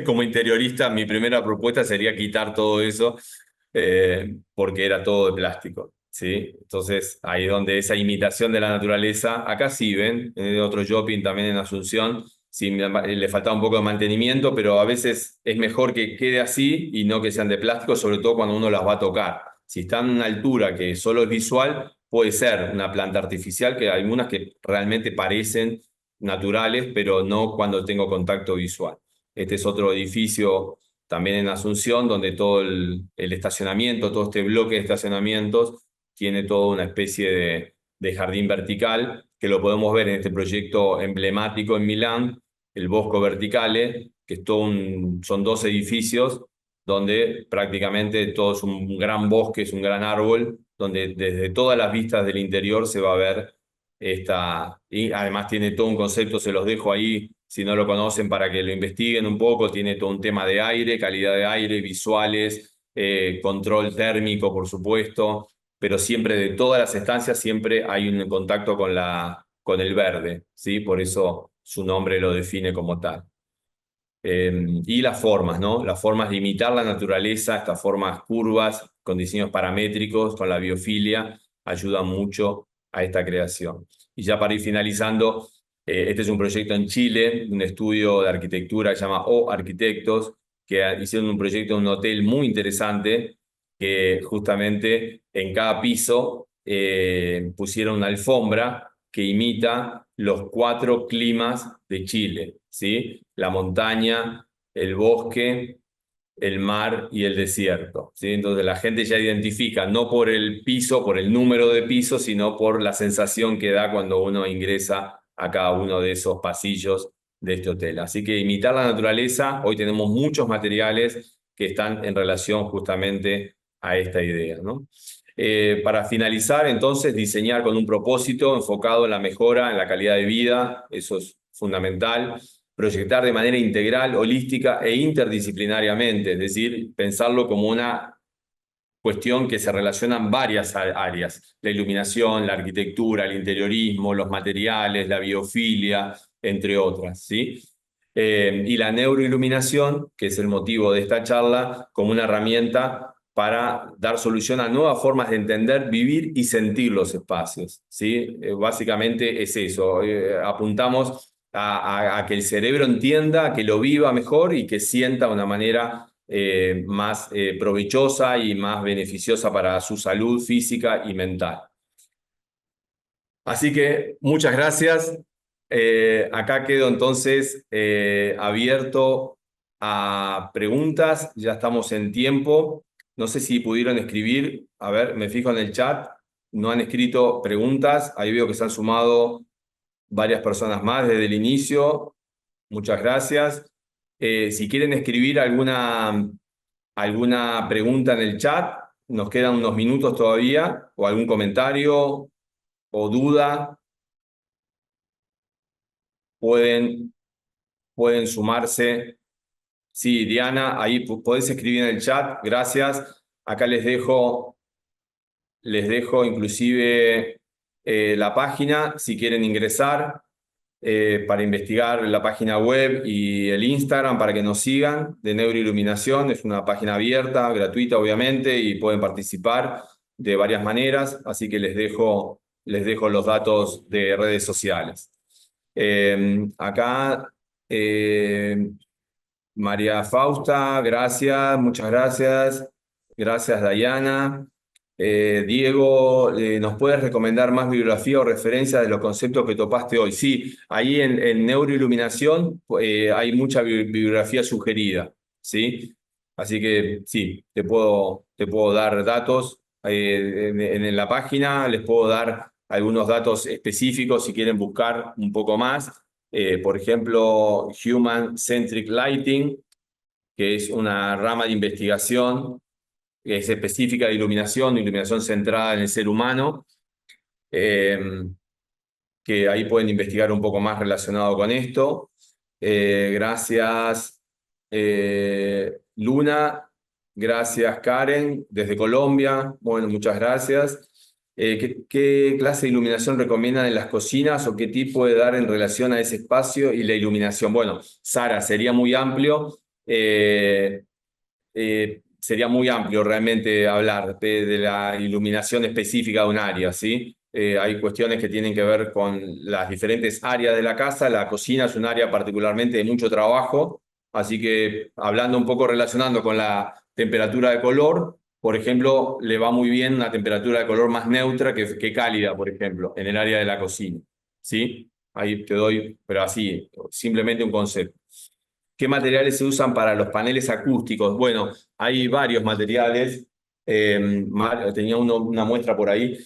Como interiorista, mi primera propuesta sería quitar todo eso, porque era todo de plástico, ¿sí? Entonces, ahí donde esa imitación de la naturaleza, acá sí ven, en otro shopping también en Asunción, sí, le faltaba un poco de mantenimiento, pero a veces es mejor que quede así y no que sean de plástico, sobre todo cuando uno las va a tocar. Si están a una altura que solo es visual, puede ser una planta artificial, que hay algunas que realmente parecen naturales, pero no cuando tengo contacto visual. Este es otro edificio también en Asunción, donde todo el estacionamiento, todo este bloque de estacionamientos, tiene toda una especie de jardín vertical, que lo podemos ver en este proyecto emblemático en Milán, el Bosco Verticale, que es son 2 edificios donde prácticamente todo es un gran bosque, es un gran árbol, donde desde todas las vistas del interior se va a ver y además tiene todo un concepto, se los dejo ahí, si no lo conocen, para que lo investiguen un poco, tiene todo un tema de aire, calidad de aire, visuales, control térmico, por supuesto, pero siempre de todas las estancias siempre hay un contacto con el verde, ¿sí? Por eso su nombre lo define como tal. Y las formas, ¿no? Las formas de imitar la naturaleza, estas formas curvas, con diseños paramétricos, con la biofilia, ayudan mucho a esta creación. Y ya para ir finalizando, este es un proyecto en Chile, un estudio de arquitectura que se llama O Arquitectos, que hicieron un proyecto en un hotel muy interesante, que justamente en cada piso pusieron una alfombra que imita los 4 climas de Chile, ¿sí? La montaña, el bosque, el mar y el desierto, ¿sí? Entonces la gente ya identifica, no por el piso, por el número de pisos, sino por la sensación que da cuando uno ingresa a cada uno de esos pasillos de este hotel. Así que imitar la naturaleza, hoy tenemos muchos materiales que están en relación justamente a esta idea, ¿no? Para finalizar, entonces, diseñar con un propósito enfocado en la mejora, en la calidad de vida, eso es fundamental. Proyectar de manera integral, holística e interdisciplinariamente, es decir, pensarlo como una cuestión que se relacionan varias áreas: la iluminación, la arquitectura, el interiorismo, los materiales, la biofilia, entre otras, ¿sí? Y la neuroiluminación, que es el motivo de esta charla, como una herramienta para dar solución a nuevas formas de entender, vivir y sentir los espacios, ¿sí? Básicamente es eso, apuntamos a que el cerebro entienda, que lo viva mejor y que sienta de una manera más provechosa y más beneficiosa para su salud física y mental. Así que muchas gracias. Acá quedo entonces abierto a preguntas. Ya estamos en tiempo. No sé si pudieron escribir. A ver, me fijo en el chat. No han escrito preguntas. Ahí veo que se han sumado varias personas más desde el inicio. Muchas gracias. Si quieren escribir alguna pregunta en el chat, nos quedan unos minutos todavía, o algún comentario o duda, pueden sumarse. Sí, Diana, ahí podés escribir en el chat, gracias. Acá les dejo inclusive la página, si quieren ingresar, para investigar la página web y el Instagram para que nos sigan, de Neuroiluminación. Es una página abierta, gratuita obviamente, y pueden participar de varias maneras, así que les dejo los datos de redes sociales. Acá María Fausta, gracias, muchas gracias. Gracias, Dayana. Diego, ¿nos puedes recomendar más bibliografía o referencias de los conceptos que topaste hoy? Sí, ahí en Neuroiluminación hay mucha bibliografía sugerida, ¿sí? Así que sí, te puedo dar datos. En la página les puedo dar algunos datos específicos si quieren buscar un poco más. Por ejemplo, Human Centric Lighting, que es una rama de investigación que es específica de iluminación centrada en el ser humano, que ahí pueden investigar un poco más relacionado con esto. Gracias, Luna. Gracias, Karen, desde Colombia. Bueno, muchas gracias. ¿Qué clase de iluminación recomiendan en las cocinas o qué tip puede dar en relación a ese espacio y la iluminación? Bueno, Sara, sería muy amplio. Sería muy amplio realmente hablar de la iluminación específica de un área, ¿sí? Hay cuestiones que tienen que ver con las diferentes áreas de la casa. La cocina es un área particularmente de mucho trabajo, así que hablando un poco relacionando con la temperatura de color, por ejemplo, le va muy bien una temperatura de color más neutra que cálida, por ejemplo, en el área de la cocina. ¿Sí? Ahí te doy, pero así, simplemente un concepto. ¿Qué materiales se usan para los paneles acústicos? Bueno, hay varios materiales. Tenía una muestra por ahí.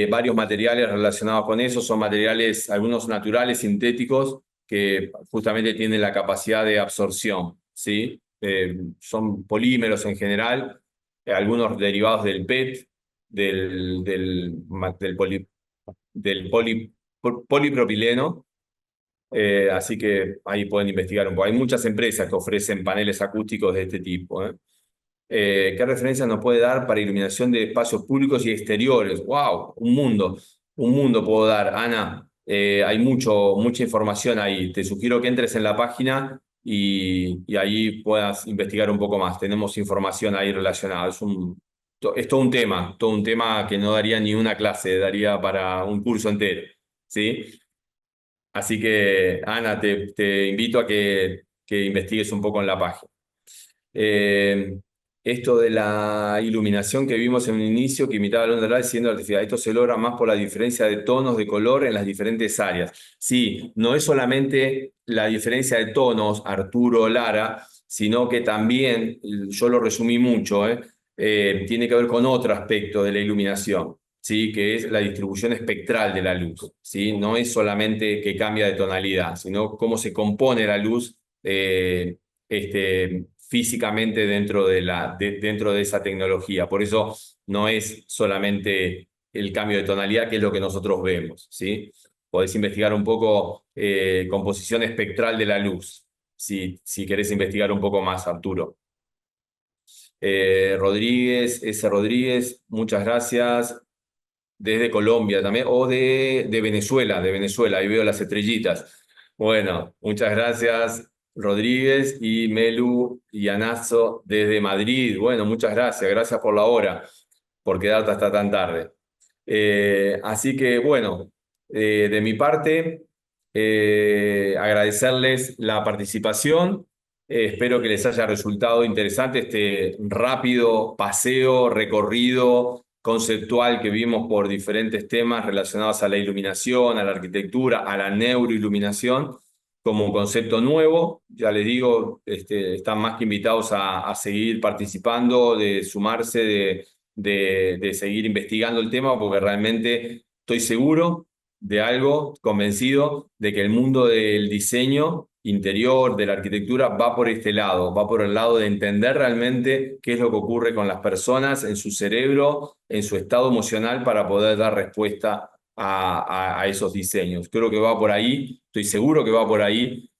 Varios materiales relacionados con eso. Son materiales, algunos naturales, sintéticos, que justamente tienen la capacidad de absorción. ¿Sí? Son polímeros en general, algunos derivados del PET, del polipropileno. Así que ahí pueden investigar un poco. Hay muchas empresas que ofrecen paneles acústicos de este tipo. ¿Qué referencias nos puede dar para iluminación de espacios públicos y exteriores? ¡Wow! Un mundo puedo dar, Ana. Hay mucha información ahí. Te sugiero que entres en la página y ahí puedas investigar un poco más. Tenemos información ahí relacionada. Es todo un tema que no daría ni una clase, daría para un curso entero. ¿Sí? Así que, Ana, te invito a que investigues un poco en la página. Eh, Esto de la iluminación que vimos en un inicio, que imitaba la luz natural siendo artificial, esto se logra más por la diferencia de tonos de color en las diferentes áreas. Sí, no es solamente la diferencia de tonos, Arturo, Lara, sino que también, yo lo resumí mucho, tiene que ver con otro aspecto de la iluminación. ¿Sí? Que es la distribución espectral de la luz. ¿Sí? No es solamente que cambia de tonalidad, sino cómo se compone la luz físicamente dentro de esa tecnología. Por eso no es solamente el cambio de tonalidad, que es lo que nosotros vemos. ¿Sí? Podés investigar un poco composición espectral de la luz, si querés investigar un poco más, Arturo. Rodríguez, S. Rodríguez, muchas gracias. Desde Colombia también, o de Venezuela, ahí veo las estrellitas. Bueno, muchas gracias, Rodríguez y Melu y Anazo desde Madrid. Bueno, muchas gracias, gracias por la hora, por quedarte hasta tan tarde. Así que, bueno, de mi parte, agradecerles la participación. Espero que les haya resultado interesante este rápido paseo, recorrido conceptual que vimos por diferentes temas relacionados a la iluminación, a la arquitectura, a la neuroiluminación, como un concepto nuevo. Ya les digo, están más que invitados a seguir participando, de sumarse, de seguir investigando el tema, porque realmente estoy seguro de algo, convencido de que el mundo del diseño interior, de la arquitectura, va por este lado, va por el lado de entender realmente qué es lo que ocurre con las personas en su cerebro, en su estado emocional, para poder dar respuesta a esos diseños. Creo que va por ahí, estoy seguro que va por ahí.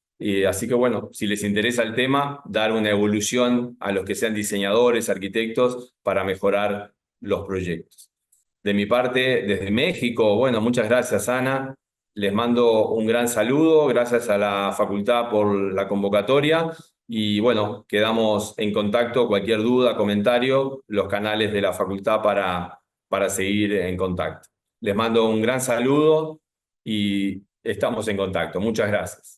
Así que bueno, si les interesa el tema, dar una evolución a los que sean diseñadores, arquitectos, para mejorar los proyectos. De mi parte, desde México, bueno, muchas gracias, Ana. Les mando un gran saludo, gracias a la facultad por la convocatoria y bueno, quedamos en contacto. Cualquier duda, comentario, los canales de la facultad para seguir en contacto. Les mando un gran saludo y estamos en contacto. Muchas gracias.